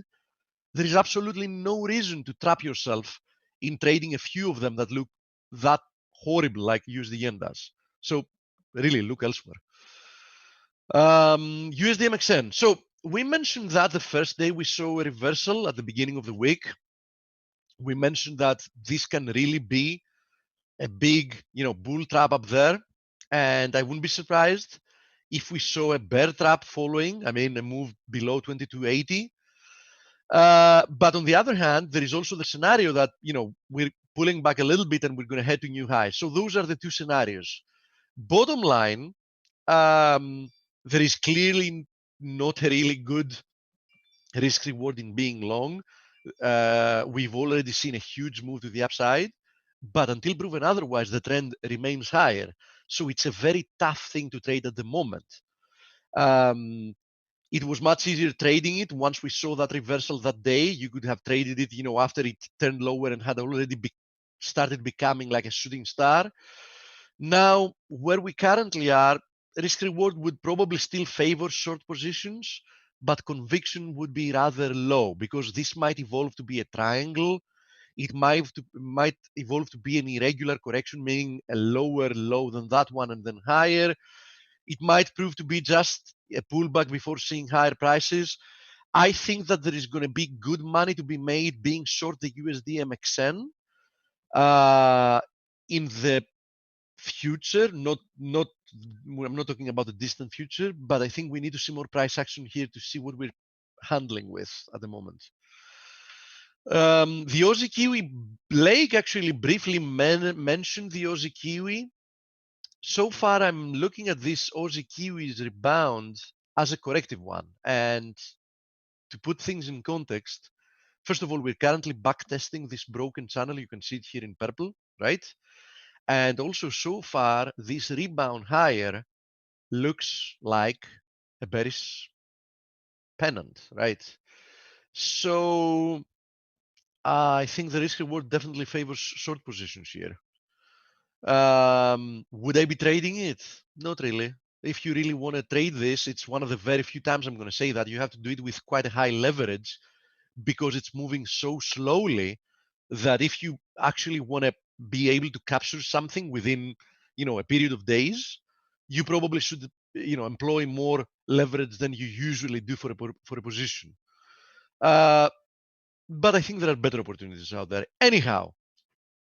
There is absolutely no reason to trap yourself in trading a few of them that look that horrible like USD yen does. So really look elsewhere. USD MXN. So we mentioned that the first day we saw a reversal at the beginning of the week. We mentioned that this can really be a big, bull trap up there. And I wouldn't be surprised if we saw a bear trap following, a move below 2280. But on the other hand, there is also the scenario that, we're pulling back a little bit and we're going to head to new highs. So those are the two scenarios. Bottom line, there is clearly not a really good risk reward in being long. we've already seen a huge move to the upside, but until proven otherwise, the trend remains higher. So it's a very tough thing to trade at the moment. It was much easier trading it once we saw that reversal that day. You could have traded it, after it turned lower and had already started becoming like a shooting star. Now, where we currently are, risk reward would probably still favor short positions, but conviction would be rather low because this might evolve to be a triangle. It might evolve to be an irregular correction, meaning a lower low than that one and then higher. It might prove to be just a pullback before seeing higher prices. I think that there is going to be good money to be made being short the USD MXN in the future. I'm not talking about the distant future, but I think we need to see more price action here to see what we're handling with at the moment. The Aussie Kiwi, Blake actually briefly mentioned the Aussie Kiwi. So far, I'm looking at this Aussie Kiwi's rebound as a corrective one. And to put things in context, first of all, we're currently backtesting this broken channel. You can see it here in purple, right? And also, so far, this rebound higher looks like a bearish pennant, right? So I think the risk reward definitely favors short positions here. Would I be trading it? Not really. If you really want to trade this, it's one of the very few times I'm going to say that you have to do it with quite a high leverage because it's moving so slowly that if you actually want to be able to capture something within, a period of days, you probably should, employ more leverage than you usually do for a position. But I think there are better opportunities out there. Anyhow,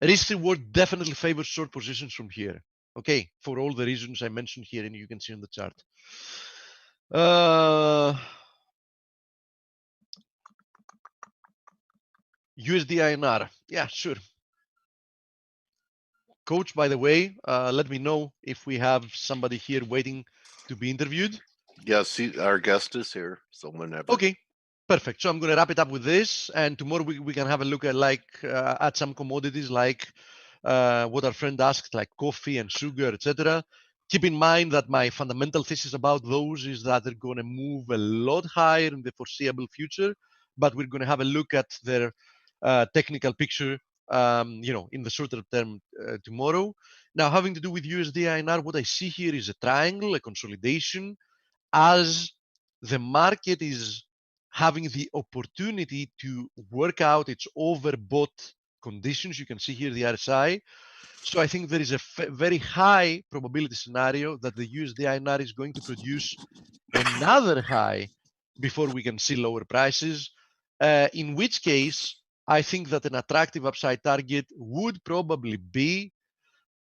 risk reward definitely favors short positions from here. Okay, for all the reasons I mentioned here, and you can see on the chart. USD INR. Yeah, sure. Coach, by the way, let me know if we have somebody here waiting to be interviewed. Yes, our guest is here, so whenever. Okay, perfect. So I'm going to wrap it up with this, and tomorrow we can have a look at at some commodities like what our friend asked, like coffee and sugar, etc. Keep in mind that my fundamental thesis about those is that they're going to move a lot higher in the foreseeable future, but we're going to have a look at their technical picture, in the shorter term tomorrow. Now, having to do with USD INR, what I see here is a triangle, a consolidation, as the market is having the opportunity to work out its overbought conditions. You can see here the RSI. So I think there is a very high probability scenario that the USD INR is going to produce another high before we can see lower prices, in which case I think that an attractive upside target would probably be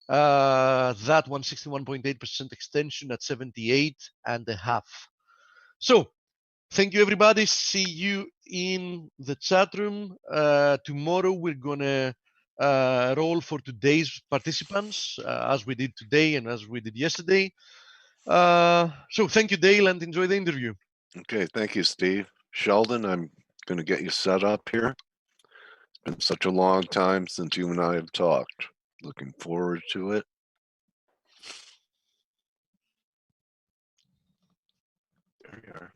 that 161.8% extension at 78.5. So thank you, everybody. See you in the chat room. Tomorrow we're gonna roll for today's participants, as we did today and as we did yesterday. So thank you, Dale, and enjoy the interview. Okay, thank you, Steve. Sheldon, I'm going to get you set up here. It's been such a long time since you and I have talked. Looking forward to it. There you are.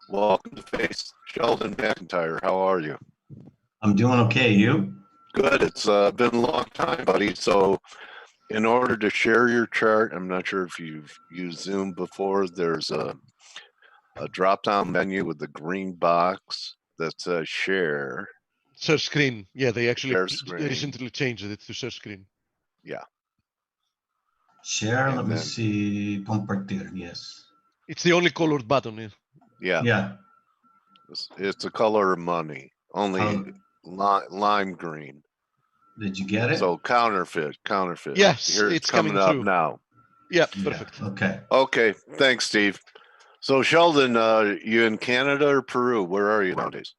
Welcome to Face. Sheldon McIntyre, how are you? I'm doing okay. You? Good. It's been a long time, buddy. So in order to share your chart, I'm not sure if you've used Zoom before, there's a drop-down menu with the green box that says share. Share screen. Yeah, they actually Share screen. recently changed it to share screen. Yeah. Share. And Let me then- see. Compartir. Yes. It's the only colored button. Yeah. Yeah. Yeah. It's the color of money. Only lime green. Did you get it? So counterfeit. Yes, Here it's coming coming up through. now. Yeah, Yeah, perfect. okay. Okay. Thanks, Steve. So Sheldon, you in Canada or Peru? Where are you nowadays?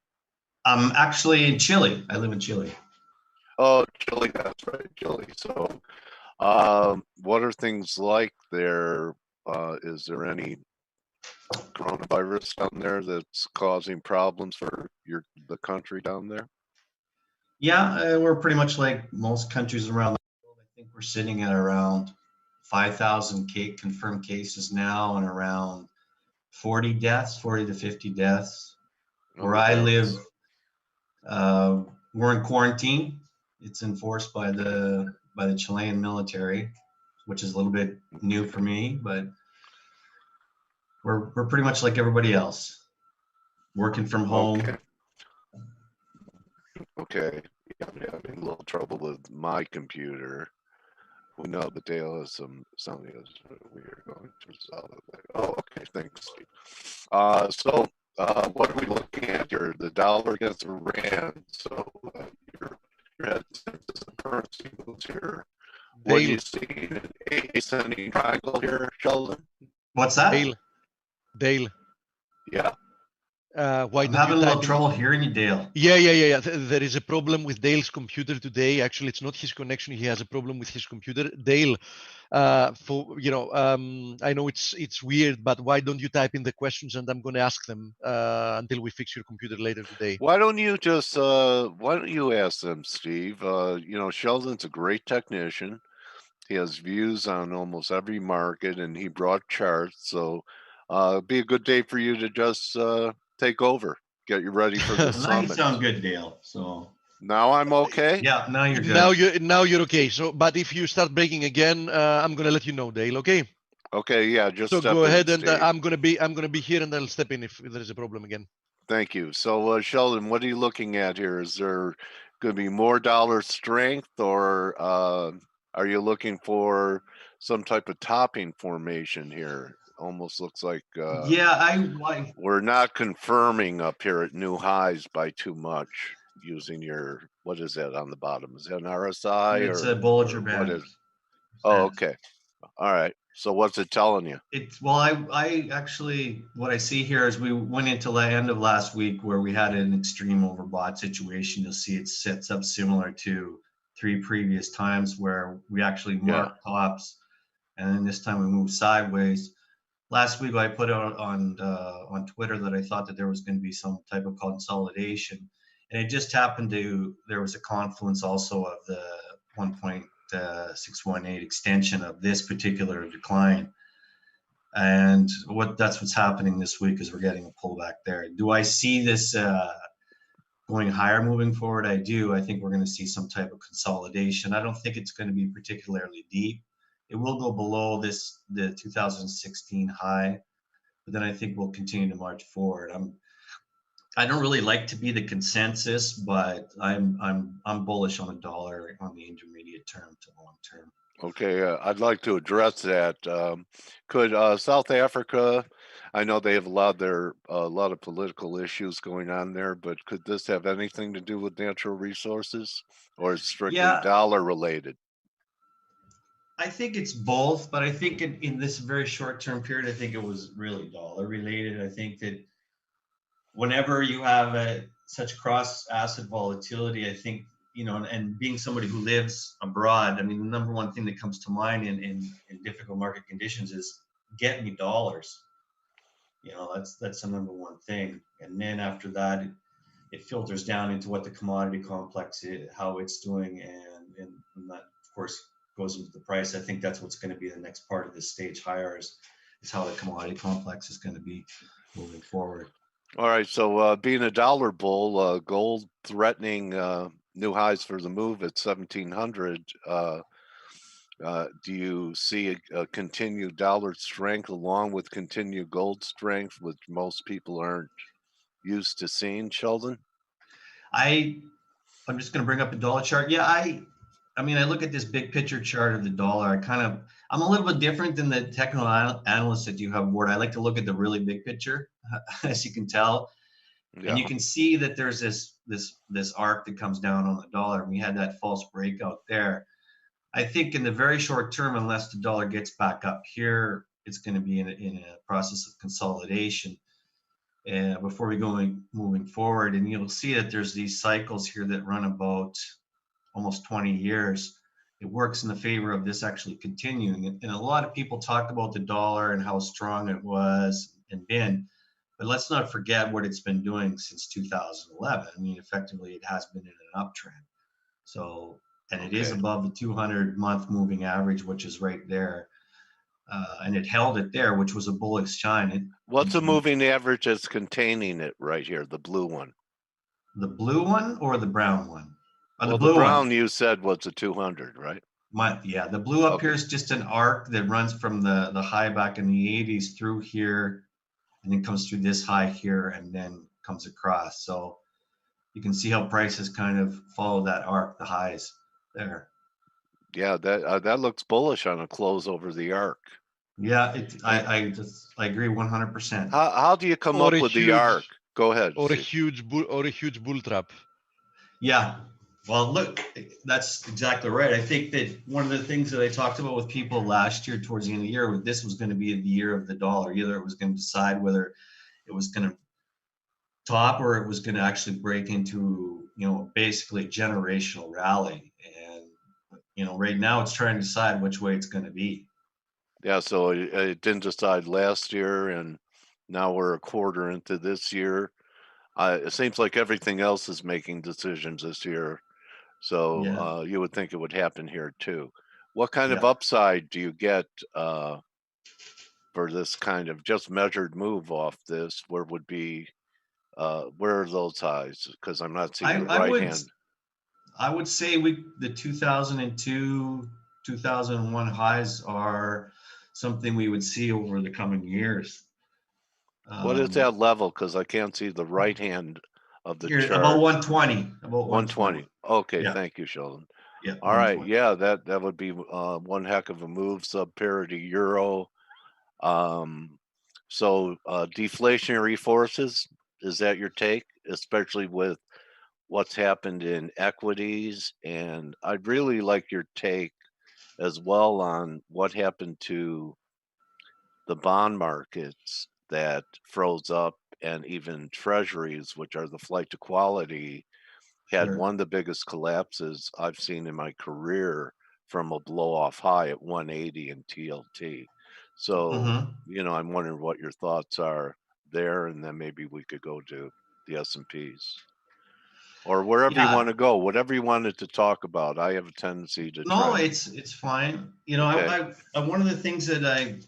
I'm actually in Chile. I live in Chile. Oh, Chile. That's right, Chile. So, what are things like there? Is there any coronavirus down there that's causing problems for the country down there? Yeah, we're pretty much like most countries around the world. I think we're sitting at around 5,000 confirmed cases now and around 40 deaths, 40 to 50 deaths. Where Oh, I that's- live, we're in quarantine. It's enforced by the Chilean military, which is a little bit new for me, but we're pretty much like everybody else, working from home. Okay. Okay. Yeah, I'm having a little trouble with my computer. We know that Dale has something else we are going to resolve it. Oh, okay. Thanks, Steve. So what are we looking at here? The dollar against the rand. So your hesitant as the currency moves here. What do you see? An ascending triangle here, Sheldon? What's that? Dale. Yeah. Why I'm don't having you a little type in? trouble hearing you, Dale. Yeah. There is a problem with Dale's computer today. Actually, it's not his connection. He has a problem with his computer. Dale, I know it's weird, but why don't you type in the questions and I'm going to ask them until we fix your computer later today. Why don't you just why don't you ask them, Steve? Sheldon's a great technician. He has views on almost every market, and he brought charts. So it'd be a good day for you to just take over, get you ready for the Well, now you summit. sound good, Dale. So Now I'm okay. yeah, now you're good. Now you're okay. So, but if you start breaking again, I'm gonna let you know, Dale. Okay. Okay, yeah, just So step go in, ahead, and Steve. I'm gonna be here, and I'll step in if there is a problem again. Thank you. So Sheldon, what are you looking at here? Is there going to be more dollar strength, or are you looking for some type of topping formation here? Almost looks like Yeah, we're not confirming up here at new highs by too much using your, what is that on the bottom? Is that an RSI it's or a Bollinger or Band. what is? Oh, okay. All right. So what's it telling you? I actually, what I see here is we went into the end of last week where we had an extreme overbought situation. You'll see it sets up similar to 3 previous times where we actually marked tops, and then this time we moved sideways. Last week I put out on Twitter that I thought that there was going to be some type of consolidation, and it just happened to, there was a confluence also of the 1.618 extension of this particular decline. And that's what's happening this week, is we're getting a pullback there. Do I see this going higher moving forward? I do. I think we're going to see some type of consolidation. I don't think it's going to be particularly deep. It will go below the 2016 high, but then I think we'll continue to march forward. I don't really like to be the consensus, but I'm bullish on the dollar on the intermediate term to long term. Okay, I'd like to address that. Could South Africa, I know they have a lot of political issues going on there, but could this have anything to do with natural resources, or is it strictly dollar related? I think it's both, but I think in this very short term period, I think it was really dollar related. I think that whenever you have such cross asset volatility, I think, and being somebody who lives abroad, I mean, the number one thing that comes to mind in difficult market conditions is get me dollars. That's the number one thing. And then after that, it filters down into what the commodity complex is, how it's doing, and that of course goes into the price. I think that's what's going to be the next part of this stage higher is how the commodity complex is going to be moving forward. All right, so being a dollar bull, gold threatening new highs for the move at 1,700. Do you see a continued dollar strength along with continued gold strength, which most people aren't used to seeing, Sheldon? I'm just going to bring up a dollar chart. Yeah, I mean, I look at this big picture chart of the dollar. I'm a little bit different than the technical analysts that you have aboard. I like to look at the really big picture, as you can tell. Yeah. And you can see that there's this arc that comes down on the dollar. And we had that false breakout there. I think in the very short term, unless the dollar gets back up here, it's going to be in a process of consolidation before we go moving forward. And you'll see that there's these cycles here that run about almost 20 years. It works in the favor of this actually continuing. And a lot of people talk about the dollar and how strong it was and been. But let's not forget what it's been doing since 2011. I mean, effectively, it has been in an uptrend. So, and it is Okay. above the 200-month moving average, which is right there. And it held it there, which was a bullish sign. What's a moving average that's containing it right here, the blue one? The blue one or the brown one? Well, The the blue brown one. you said was a 200, right? Yeah, the blue up Okay. here is just an arc that runs from the high back in the 80s through here, and then comes through this high here, and then comes across. So you can see how prices kind of follow that arc, the highs there. Yeah, that looks bullish on a close over the arc. Yeah, I agree 100%. How do you come Or up a with the huge- arc? Go ahead. Or a Steve. huge bull trap. Yeah. Well, look, that's exactly right. I think that one of the things that I talked about with people last year towards the end of the year, this was going to be the year of the dollar. Either it was going to decide whether it was going to top or it was going to actually break into, basically a generational rally. And, right now it's trying to decide which way it's going to be. Yeah, so it didn't decide last year, and now we're a quarter into this year. It seems like everything else is making decisions this year. So Yeah. you would think it would happen here too. What kind of Yeah. upside do you get for this kind of just measured move off this? Where are those highs? Because I'm not seeing the right hand. I would say the 2002, 2001 highs are something we would see over the coming years. What is that level? Because I can't see the right hand of the chart. About 120. About 120. Okay, Yeah. Thank you, Sheldon. Yeah. All right, 120. yeah, that would be one heck of a move. Sub parity euro. So deflationary forces, is that your take, especially with what's happened in equities? And I'd really like your take as well on what happened to the bond markets that froze up, and even treasuries, which are the flight to quality, had Sure. one of the biggest collapses I've seen in my career from a blow off high at 180 in TLT. So, Mhm. I'm wondering what your thoughts are there, and then maybe we could go to the S&Ps or wherever you Yeah. want to go, whatever you wanted to talk about. I have a tendency to No, try. it's fine. Okay. I one of the things that I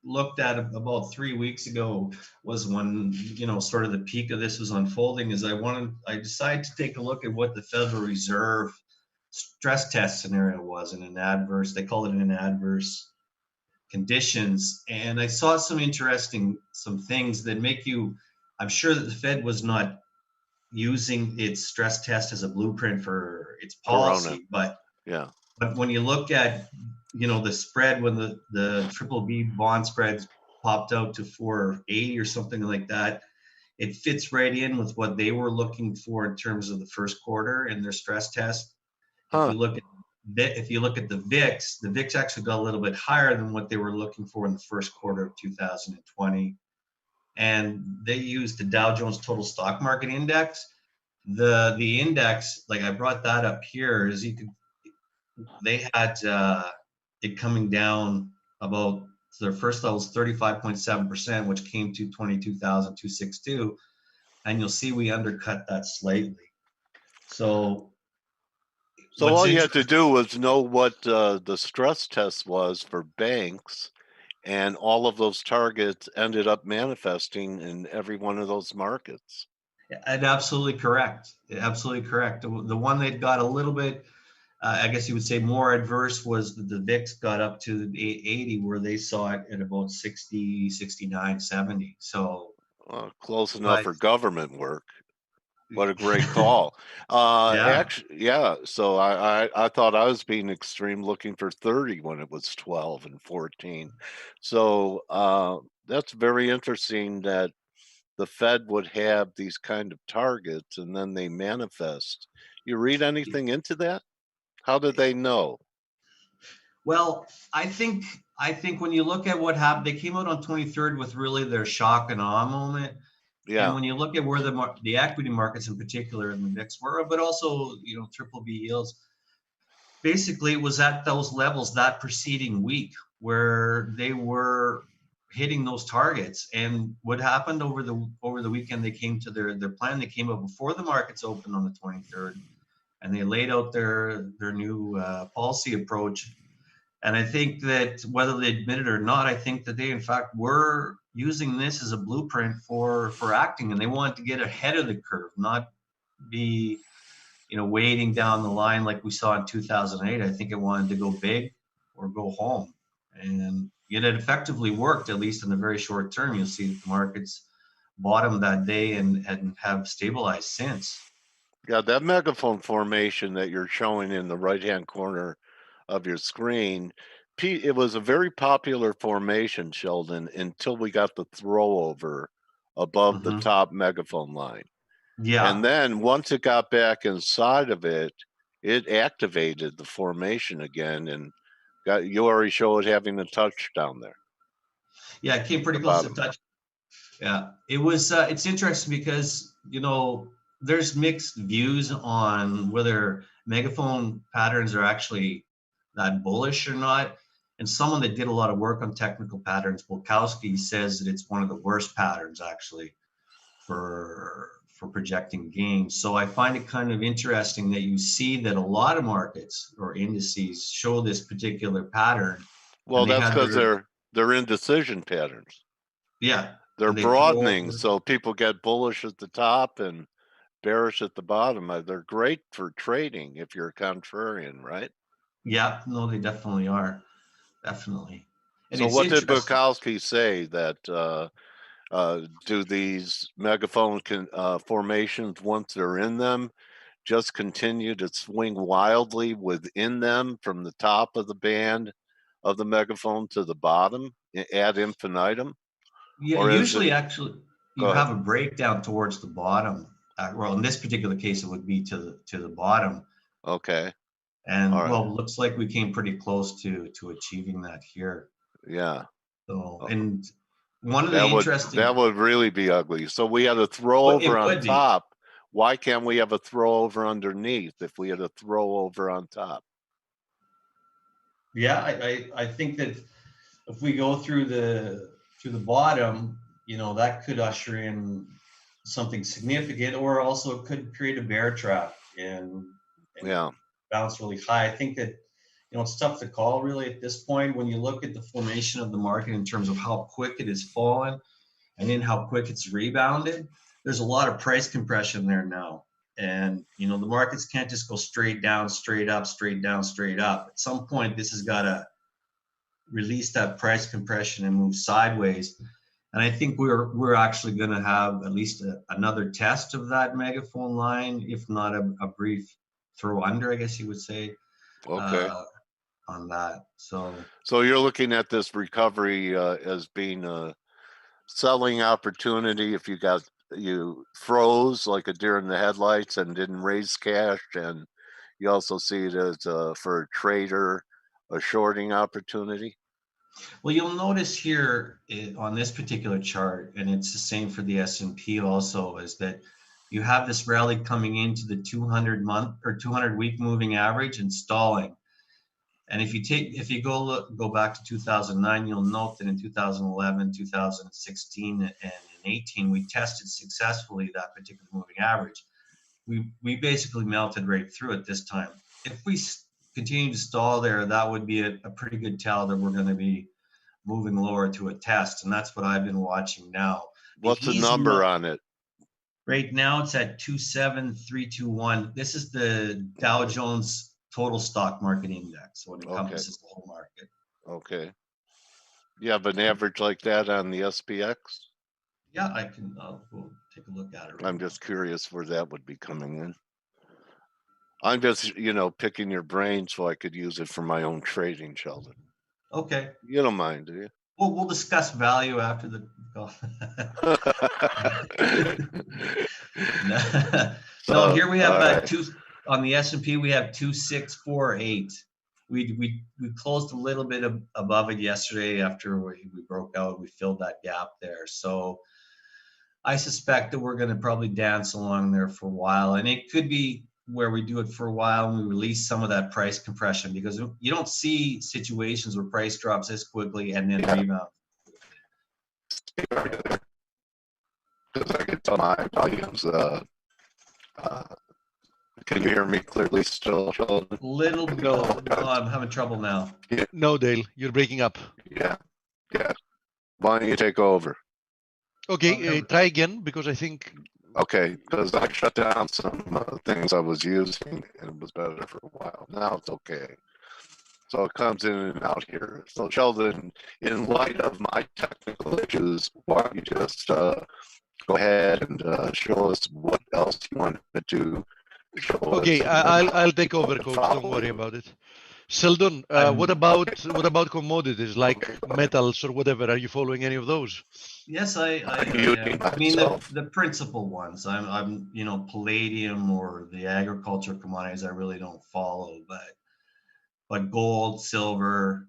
looked at about 3 weeks ago was when, sort of the peak of this was unfolding, is I decided to take a look at what the Federal Reserve stress test scenario was in they call it an adverse conditions. And I saw some things that make I'm sure that the Fed was not using its stress test as a blueprint for its policy, Corona. but when you look at, the spread, when the triple B bond spreads popped out to 480 or something like that, it fits right in with what they were looking for in terms of the first quarter in their stress test. If you look at the VIX actually got a little bit higher than what they were looking for in the first quarter of 2020. And they used the Dow Jones Total Stock Market Index. The index, like I brought that up here, is they had it coming down about, so their first level is 35.7%, which came to 22,262. And you'll see we undercut that slightly. So all you had to do was know what the stress test was for banks, and all of those targets ended up manifesting in every one of those markets. And absolutely correct. Absolutely correct. The one that got a little bit, I guess you would say, more adverse was the VIX got up to 80, where they saw it at about 60, 69, 70. So close enough for government work. What a great call. Actually, yeah. So I thought I was being extreme, looking for 30 when it was 12 and 14. So that's very interesting that the Fed would have these kind of targets and then they manifest. You read anything into that? How did they know? Well, I think when you look at what happened, they came out on 23rd with really their shock and awe moment. Yeah. And when you look at where the equity markets in particular in the VIX were, but also, triple B yields, basically it was at those levels that preceding week where they were hitting those targets. And what happened over the weekend, they came to their plan. They came up before the markets opened on the 23rd, and they laid out their new policy approach. And I think that whether they admit it or not, I think that they in fact were using this as a blueprint for acting, and they wanted to get ahead of the curve, not be, waiting down the line like we saw in 2008. I think it wanted to go big or go home, and it had effectively worked, at least in the very short term. You'll see the markets bottomed that day and have stabilized since. Yeah, that megaphone formation that you're showing in the right-hand corner of your screen, it was a very popular formation, Sheldon, until we got the throwover above the top megaphone line. Yeah. And then once it got back inside of it, it activated the formation again, and you already showed having a touchdown there. Yeah, it came pretty close to touch. Yeah, it was. It's interesting because there's mixed views on whether megaphone patterns are actually that bullish or not. And someone that did a lot of work on technical patterns, Bulkowski, says that it's one of the worst patterns actually for projecting gains. So I find it kind of interesting that you see that a lot of markets or indices show this particular pattern. Well, that's because they're indecision patterns. Yeah. They're broadening, so people get bullish at the top and bearish at the bottom. They're great for trading if you're a contrarian, right? Yeah, no, they definitely are. Definitely. And so what did Bukowski say that do these megaphone formations, once they're in them, just continue to swing wildly within them from the top of the band of the megaphone to the bottom ad infinitum? Yeah, usually actually you have a breakdown towards the bottom. Well, in this particular case, it would be to the bottom. Okay. And well, it looks like we came pretty close to achieving that here. Yeah. So, and one of the interesting... That would really be ugly. So we had a throwover on top. Why can't we have a throwover underneath if we had a throwover on top? Yeah, I think that if we go through the bottom, that could usher in something significant, or also it could create a bear trap and bounce really high. I think that it's tough to call really at this point when you look at the formation of the market in terms of how quick it has fallen and then how quick it's rebounded. There's a lot of price compression there now. And, the markets can't just go straight down, straight up, straight down, straight up. At some point, this has got to release that price compression and move sideways. And I think we're actually going to have at least another test of that megaphone line, if not a brief throw under, I guess you would say. Okay. On that. So you're looking at this recovery as being a selling opportunity if you froze like a deer in the headlights and didn't raise cash, and you also see it as for a trader a shorting opportunity? Well, you'll notice here on this particular chart, and it's the same for the S&P also, is that you have this rally coming into the 200-month or 200-week moving average and stalling. And if you go back to 2009, you'll note that in 2011, 2016, and in 18, we tested successfully that particular moving average. We basically melted right through it this time. If we continue to stall there, that would be a pretty good tell that we're going to be moving lower to a test, and that's what I've been watching now. What's the number on it? Right now, it's at 27321. This is the Dow Jones Total Stock Market Index, so it encompasses the whole market. Okay. You have an average like that on the SPX? Yeah, I can. We'll take a look at it. I'm just curious where that would be coming in. I'm just, picking your brain so I could use it for my own trading, Sheldon. Okay. You don't mind, do you? Well, we'll discuss value after the call. No, here we have two on the S&P. We have 2648. We closed a little bit above it yesterday after we broke out. We filled that gap there. So I suspect that we're going to probably dance along there for a while, and it could be where we do it for a while and we release some of that price compression, because you don't see situations where price drops this quickly and then rebound. Are you there? Because I can tell my volumes. Can you hear me clearly still, Sheldon? Little, No. no, I'm having trouble now. No, Dale, you're breaking up. Yeah. Why don't you take over? Okay, Okay. try again because I think. Okay, because I shut down some things I was using and it was better for a while. Now it's okay. So it comes in and out here. So Sheldon, in light of my technical issues, why don't you just go ahead and show us what else you wanted to show us? Okay, and then I'll take over, I'll coach. follow Don't worry you. about it. Sheldon, I'm- what about commodities like metals or whatever? Are you following any of those? Yes, I muting am. I mean, myself. the principal ones. I'm, palladium or the agriculture commodities. I really don't follow, but gold, silver.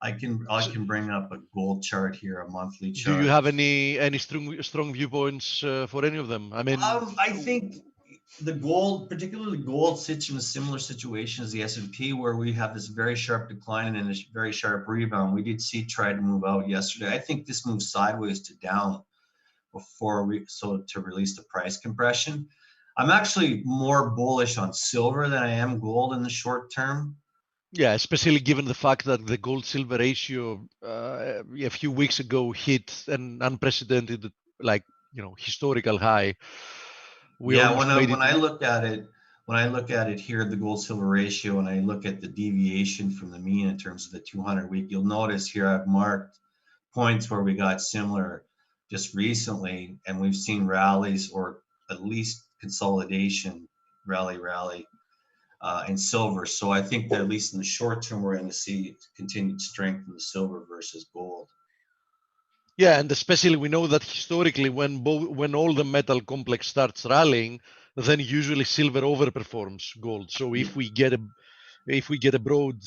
I can bring up a gold chart here, a monthly Do chart. you have any strong viewpoints for any of them? I mean, I think the gold, particularly gold, sits in a similar situation as the S&P, where we have this very sharp decline and a very sharp rebound. We did see try to move out yesterday. I think this moves sideways to down to release the price compression. I'm actually more bullish on silver than I am gold in the short term. yeah, especially given the fact that the gold-silver ratio a few weeks ago hit an unprecedented, historical high. We Yeah, almost when made I it. look at it here, the gold silver ratio, and I look at the deviation from the mean in terms of the 200 week, you'll notice here I've marked points where we got similar just recently, and we've seen rallies or at least consolidation, rally in silver. So I think that at least in the short term, we're going to see continued strength in the silver versus gold. Yeah, and especially we know that historically, when all the metal complex starts rallying, then usually silver overperforms gold. So if we get a broad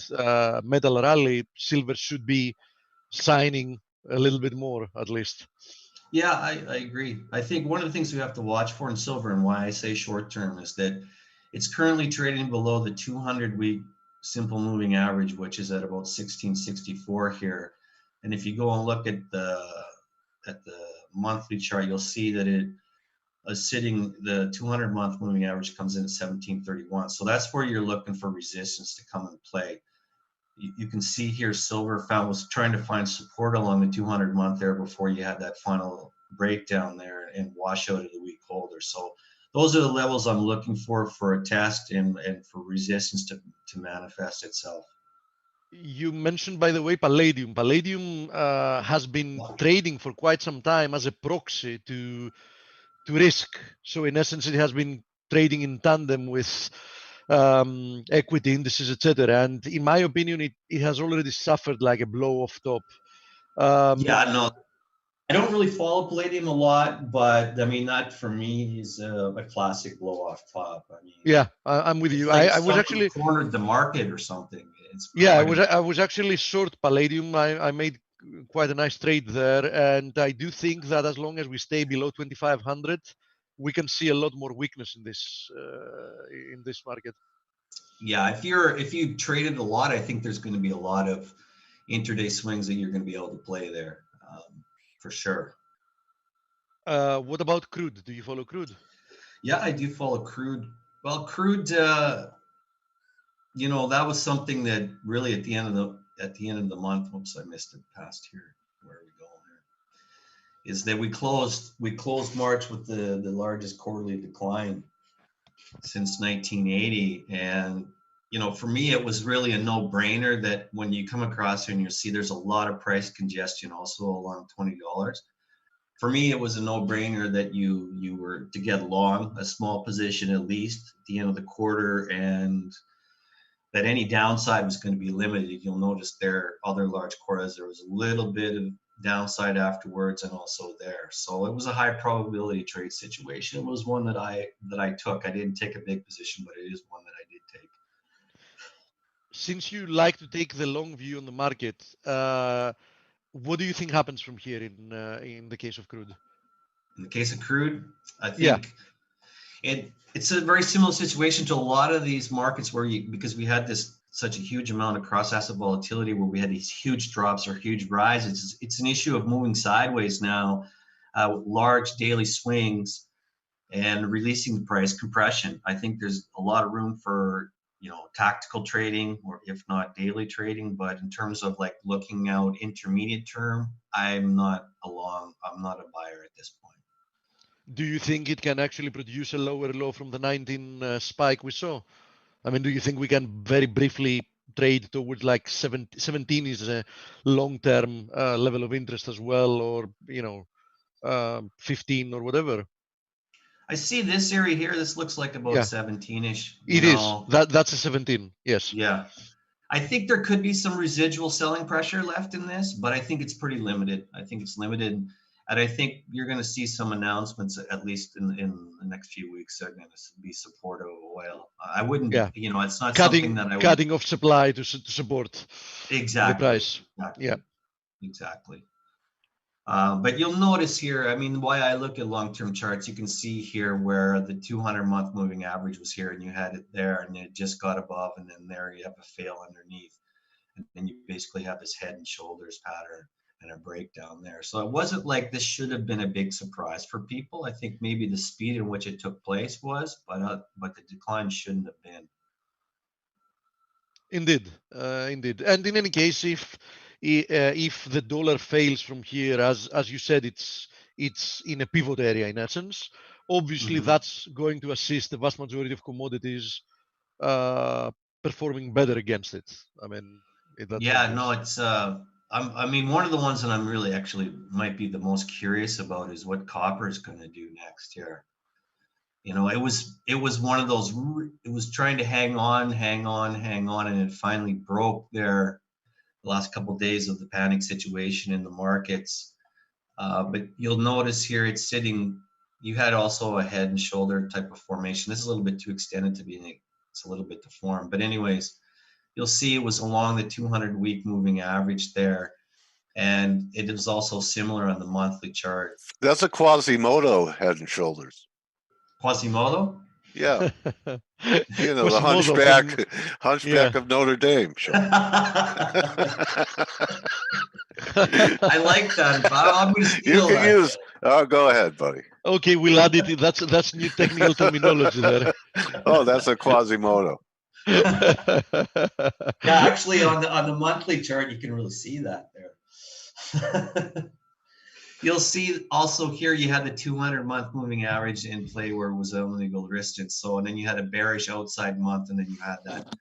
metal rally, silver should be signing a little bit more at least. Yeah, I agree. I think one of the things we have to watch for in silver, and why I say short term, is that it's currently trading below the 200 week simple moving average, which is at about 1664 here. And if you go and look at the monthly chart, you'll see that it is sitting, the 200 month moving average comes in at 1731. So that's where you're looking for resistance to come and play. You can see here silver was trying to find support along the 200 month there before you had that final breakdown there and washout of the week holder. So those are the levels I'm looking for a test and for resistance to manifest itself. You mentioned, by the way, palladium. Palladium has been trading for quite some time as a proxy to risk. So in essence, it has been trading in tandem with equity indices, etc. And in my opinion, it has already suffered like a blow off top. Yeah, no, I don't really follow palladium a lot, but I mean, that for me is a classic blow off top. I mean, yeah, I'm with you. Like I was actually cornered the market or something. I was actually short palladium. I made quite a nice trade there, and I do think that as long as we stay below 2,500, we can see a lot more weakness in this market. Yeah, if you traded a lot, I think there's going to be a lot of intraday swings that you're going to be able to play there, for sure. What about crude? Do you follow crude? Yeah, I do follow crude. Well, crude, that was something that really at the end of the month. Oops, I missed it past here. Where are we going here? Is that we closed March with the largest quarterly decline since 1980, and for me it was really a no-brainer that when you come across here and you see there's a lot of price congestion also along $20. For me, it was a no-brainer that you were to get long a small position at least at the end of the quarter, and that any downside was going to be limited. You'll notice there other large quarters, there was a little bit of downside afterwards and also there. So it was a high probability trade situation. It was one that I took. I didn't take a big position, but it is one that I did take. Since you like to take the long view on the market, what do you think happens from here in the case of crude? In the case of crude, I think it's a very similar situation to a lot of these markets because we had this such a huge amount of cross-asset volatility where we had these huge drops or huge rises. It's an issue of moving sideways now, with large daily swings and releasing the price compression. I think there's a lot of room for, tactical trading, or if not daily trading. But in terms of like looking out intermediate term, I'm not a buyer at this point. Do you think it can actually produce a lower low from the 19 spike we saw? I mean, do you think we can very briefly trade towards like 17 is a long-term level of interest as well, or 15 or whatever? I see this area here. This looks like about Yeah. 17-ish. It is. That's a 17. Yes. Yeah. I think there could be some residual selling pressure left in this, but I think it's pretty limited. I think it's limited. And I think you're going to see some announcements, at least in the next few weeks, that are going to be supportive of oil. I wouldn't, Yeah. it's not something that I would. Cutting off supply to support Exactly. the price. Exactly. Yeah. Exactly. But you'll notice here, I mean, why I look at long-term charts, you can see here where the 200-month moving average was here, and you had it there, and it just got above, and then there you have a fail underneath. And then you basically have this head and shoulders pattern and a breakdown there. So it wasn't like this should have been a big surprise for people. I think maybe the speed in which it took place was, but the decline shouldn't have been. Indeed, indeed. And in any case, if the dollar fails from here, as you said, it's in a pivot area in essence. Obviously, that's going to assist the vast majority of commodities performing better against it. I mean, yeah, no, it's. I mean, one of the ones that I'm really actually might be the most curious about is what copper is going to do next year. It was one of those. It was trying to hang on, and it finally broke there the last couple of days of the panic situation in the markets. But you'll notice here it's sitting. You had also a head and shoulder type of formation. This is a little bit too extended to be. It's a little bit deformed. But anyways, you'll see it was along the 200-week moving average there. And it is also similar on the monthly chart. That's a Quasimodo head and shoulders. Quasimodo? Yeah. The Quasimodo hunchback of Notre Dame. Sure. I like that. I'm going to steal You can use. Oh, go ahead, buddy. Okay, we'll add it. That's new technical terminology there. Oh, that's a Quasimodo. Yeah, actually, on the monthly chart, you can really see that there. You'll see also here you had the 200-month moving average in play where it was only gold resistance. So, and then you had a bearish outside month, and then you had that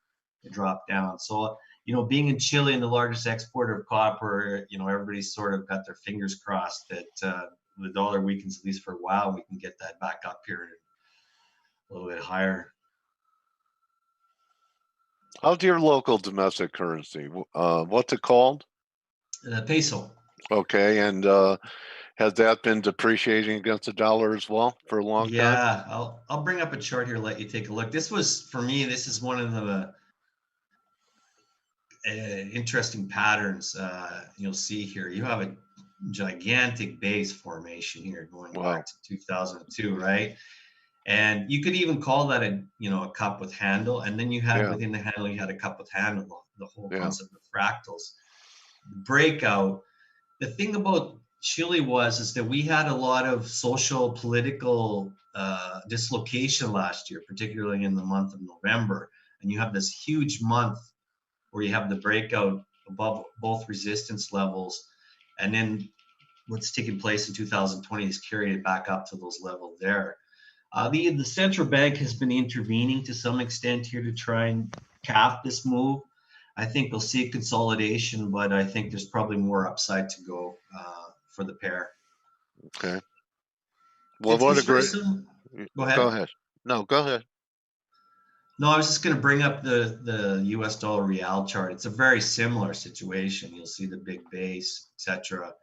drop down. So, being in Chile and the largest exporter of copper, everybody's sort of got their fingers crossed that the dollar weakens at least for a while. We can get that back up here a little bit higher. How's your local domestic currency? What's it called? Peso. Okay, and has that been depreciating against the dollar as well for a long time? Yeah, I'll bring up a chart here, let you take a look. This was, for me, this is one of the interesting patterns you'll see here. You have a gigantic base formation here going back to 2002, right? And you could even call that a cup with handle, and then you had within the handle you had a cup with handle. The whole concept of fractals. The breakout. The thing about Chile is that we had a lot of social political dislocation last year, particularly in the month of November, and you have this huge month where you have the breakout above both resistance levels, and then what's taking place in 2020 has carried it back up to those levels there. The central bank has been intervening to some extent here to try and cap this move. I think we'll see consolidation, but I think there's probably more upside to go for the pair. Okay. Well, what a great. Go ahead. Go ahead. No, go ahead. No, I was just going to bring up the U.S. dollar real chart. It's a very similar situation. You'll see the big base, etc.,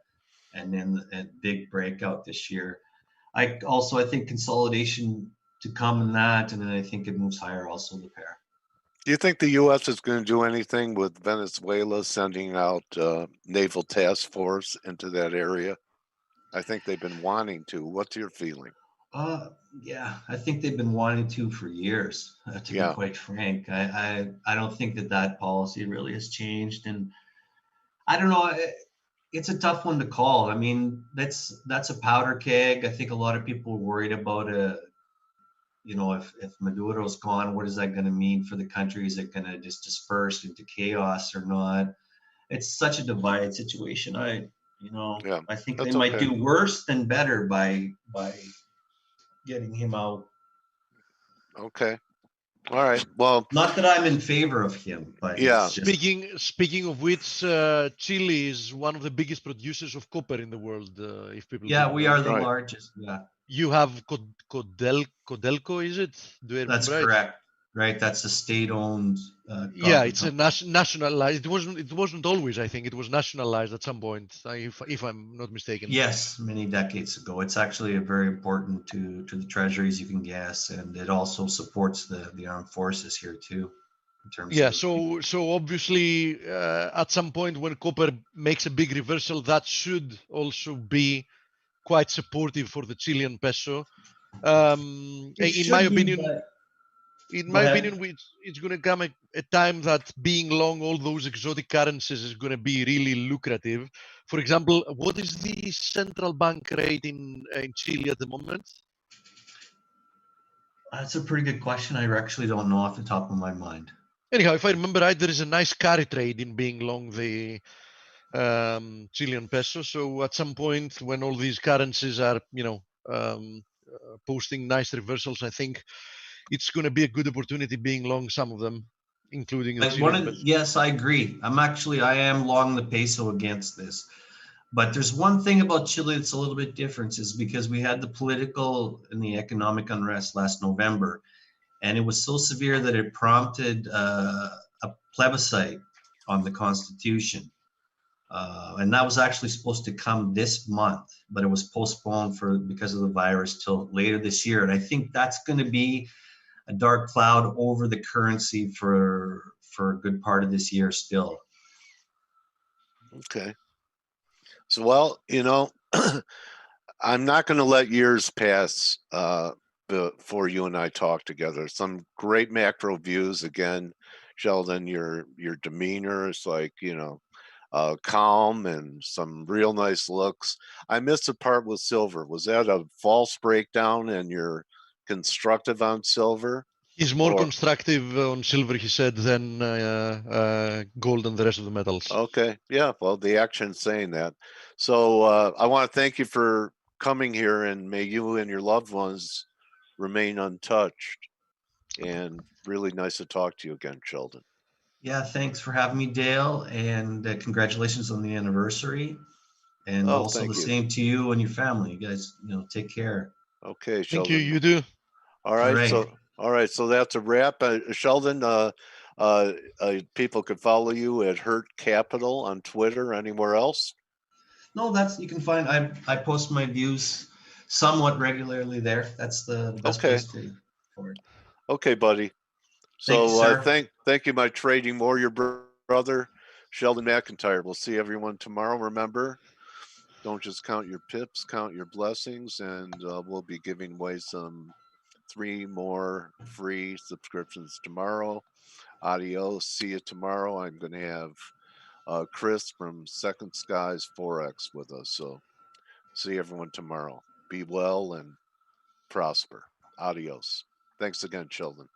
and then a big breakout this year. I think consolidation to come in that, and then I think it moves higher also the pair. Do you think the U.S. is going to do anything with Venezuela sending out naval task force into that area? I think they've been wanting to. What's your feeling? Yeah, I think they've been wanting to for years, to be Yeah. quite frank. I don't think that that policy really has changed. And I don't know. It's a tough one to call. I mean, that's a powder keg. I think a lot of people are worried about if Maduro's gone, what is that going to mean for the country? Is it going to just disperse into chaos or not? It's such a divided situation. Yeah. I think they That's might okay. do worse than better by getting him out. Okay. All right. Well, Not that I'm in favor of him, but yeah. it's just Speaking of which, Chile is one of the biggest producers of copper in the world. If people yeah, didn't we know, are the Right. largest. Yeah, you have Codelco, is it? Do I that's remember right? correct. Right, that's a state-owned Yeah, copper it's a company. nationalized. It wasn't always. I think it was nationalized at some point, if I'm not mistaken. Yes, many decades ago. It's actually a very important to the treasuries, you can guess, and it also supports the armed forces here too, in terms Yeah, of so obviously, at some point when copper makes a big reversal, that should also be quite supportive for the Chilean peso. it In my should be, opinion, but in go my ahead. opinion, it's going to come a time that being long all those exotic currencies is going to be really lucrative. For example, what is the central bank rate in Chile at the moment? That's a pretty good question. I actually don't know off the top of my mind. Anyhow, if I remember right, there is a nice carry trade in being long the Chilean peso. So at some point, when all these currencies are, posting nice reversals, I think it's going to be a good opportunity being long some of them, including the Chilean peso. Yes, I agree. I am long the peso against this. But there's one thing about Chile that's a little bit different, is because we had the political and the economic unrest last November, and it was so severe that it prompted a plebiscite on the constitution. And that was actually supposed to come this month, but it was postponed because of the virus till later this year. And I think that's going to be a dark cloud over the currency for a good part of this year still. Okay. So, well, I'm not going to let years pass before you and I talk together. Some great macro views. Again, Sheldon, your demeanor is like, calm and some real nice looks. I missed the part with silver. Was that a false breakdown and you're constructive on silver? He's more Or constructive on silver, he said, than gold and the rest of the metals. okay, yeah, well, the action's saying that. So I want to thank you for coming here, and may you and your loved ones remain untouched. And really nice to talk to you again, Sheldon. Yeah, thanks for having me, Dale, and congratulations on the anniversary. And Oh, also the thank you. same to you and your family. You guys, take care. Okay, Thank you. Sheldon. You do. All All right, right. so that's a wrap. Sheldon, people could follow you at Hurt Capital on Twitter. Anywhere else? No, you can find, I post my views somewhat regularly there. That's the best Okay, place for it. okay, buddy. Thank you, So sir. thank you, my trading warrior brother, Sheldon McIntyre. We'll see everyone tomorrow. Remember, don't just count your pips, count your blessings, and we'll be giving away some 3 more free subscriptions tomorrow. Adios. See you tomorrow. I'm going to have Chris from Second Skies Forex with us. So see everyone tomorrow. Be well and prosper. Adios. Thanks again, Sheldon.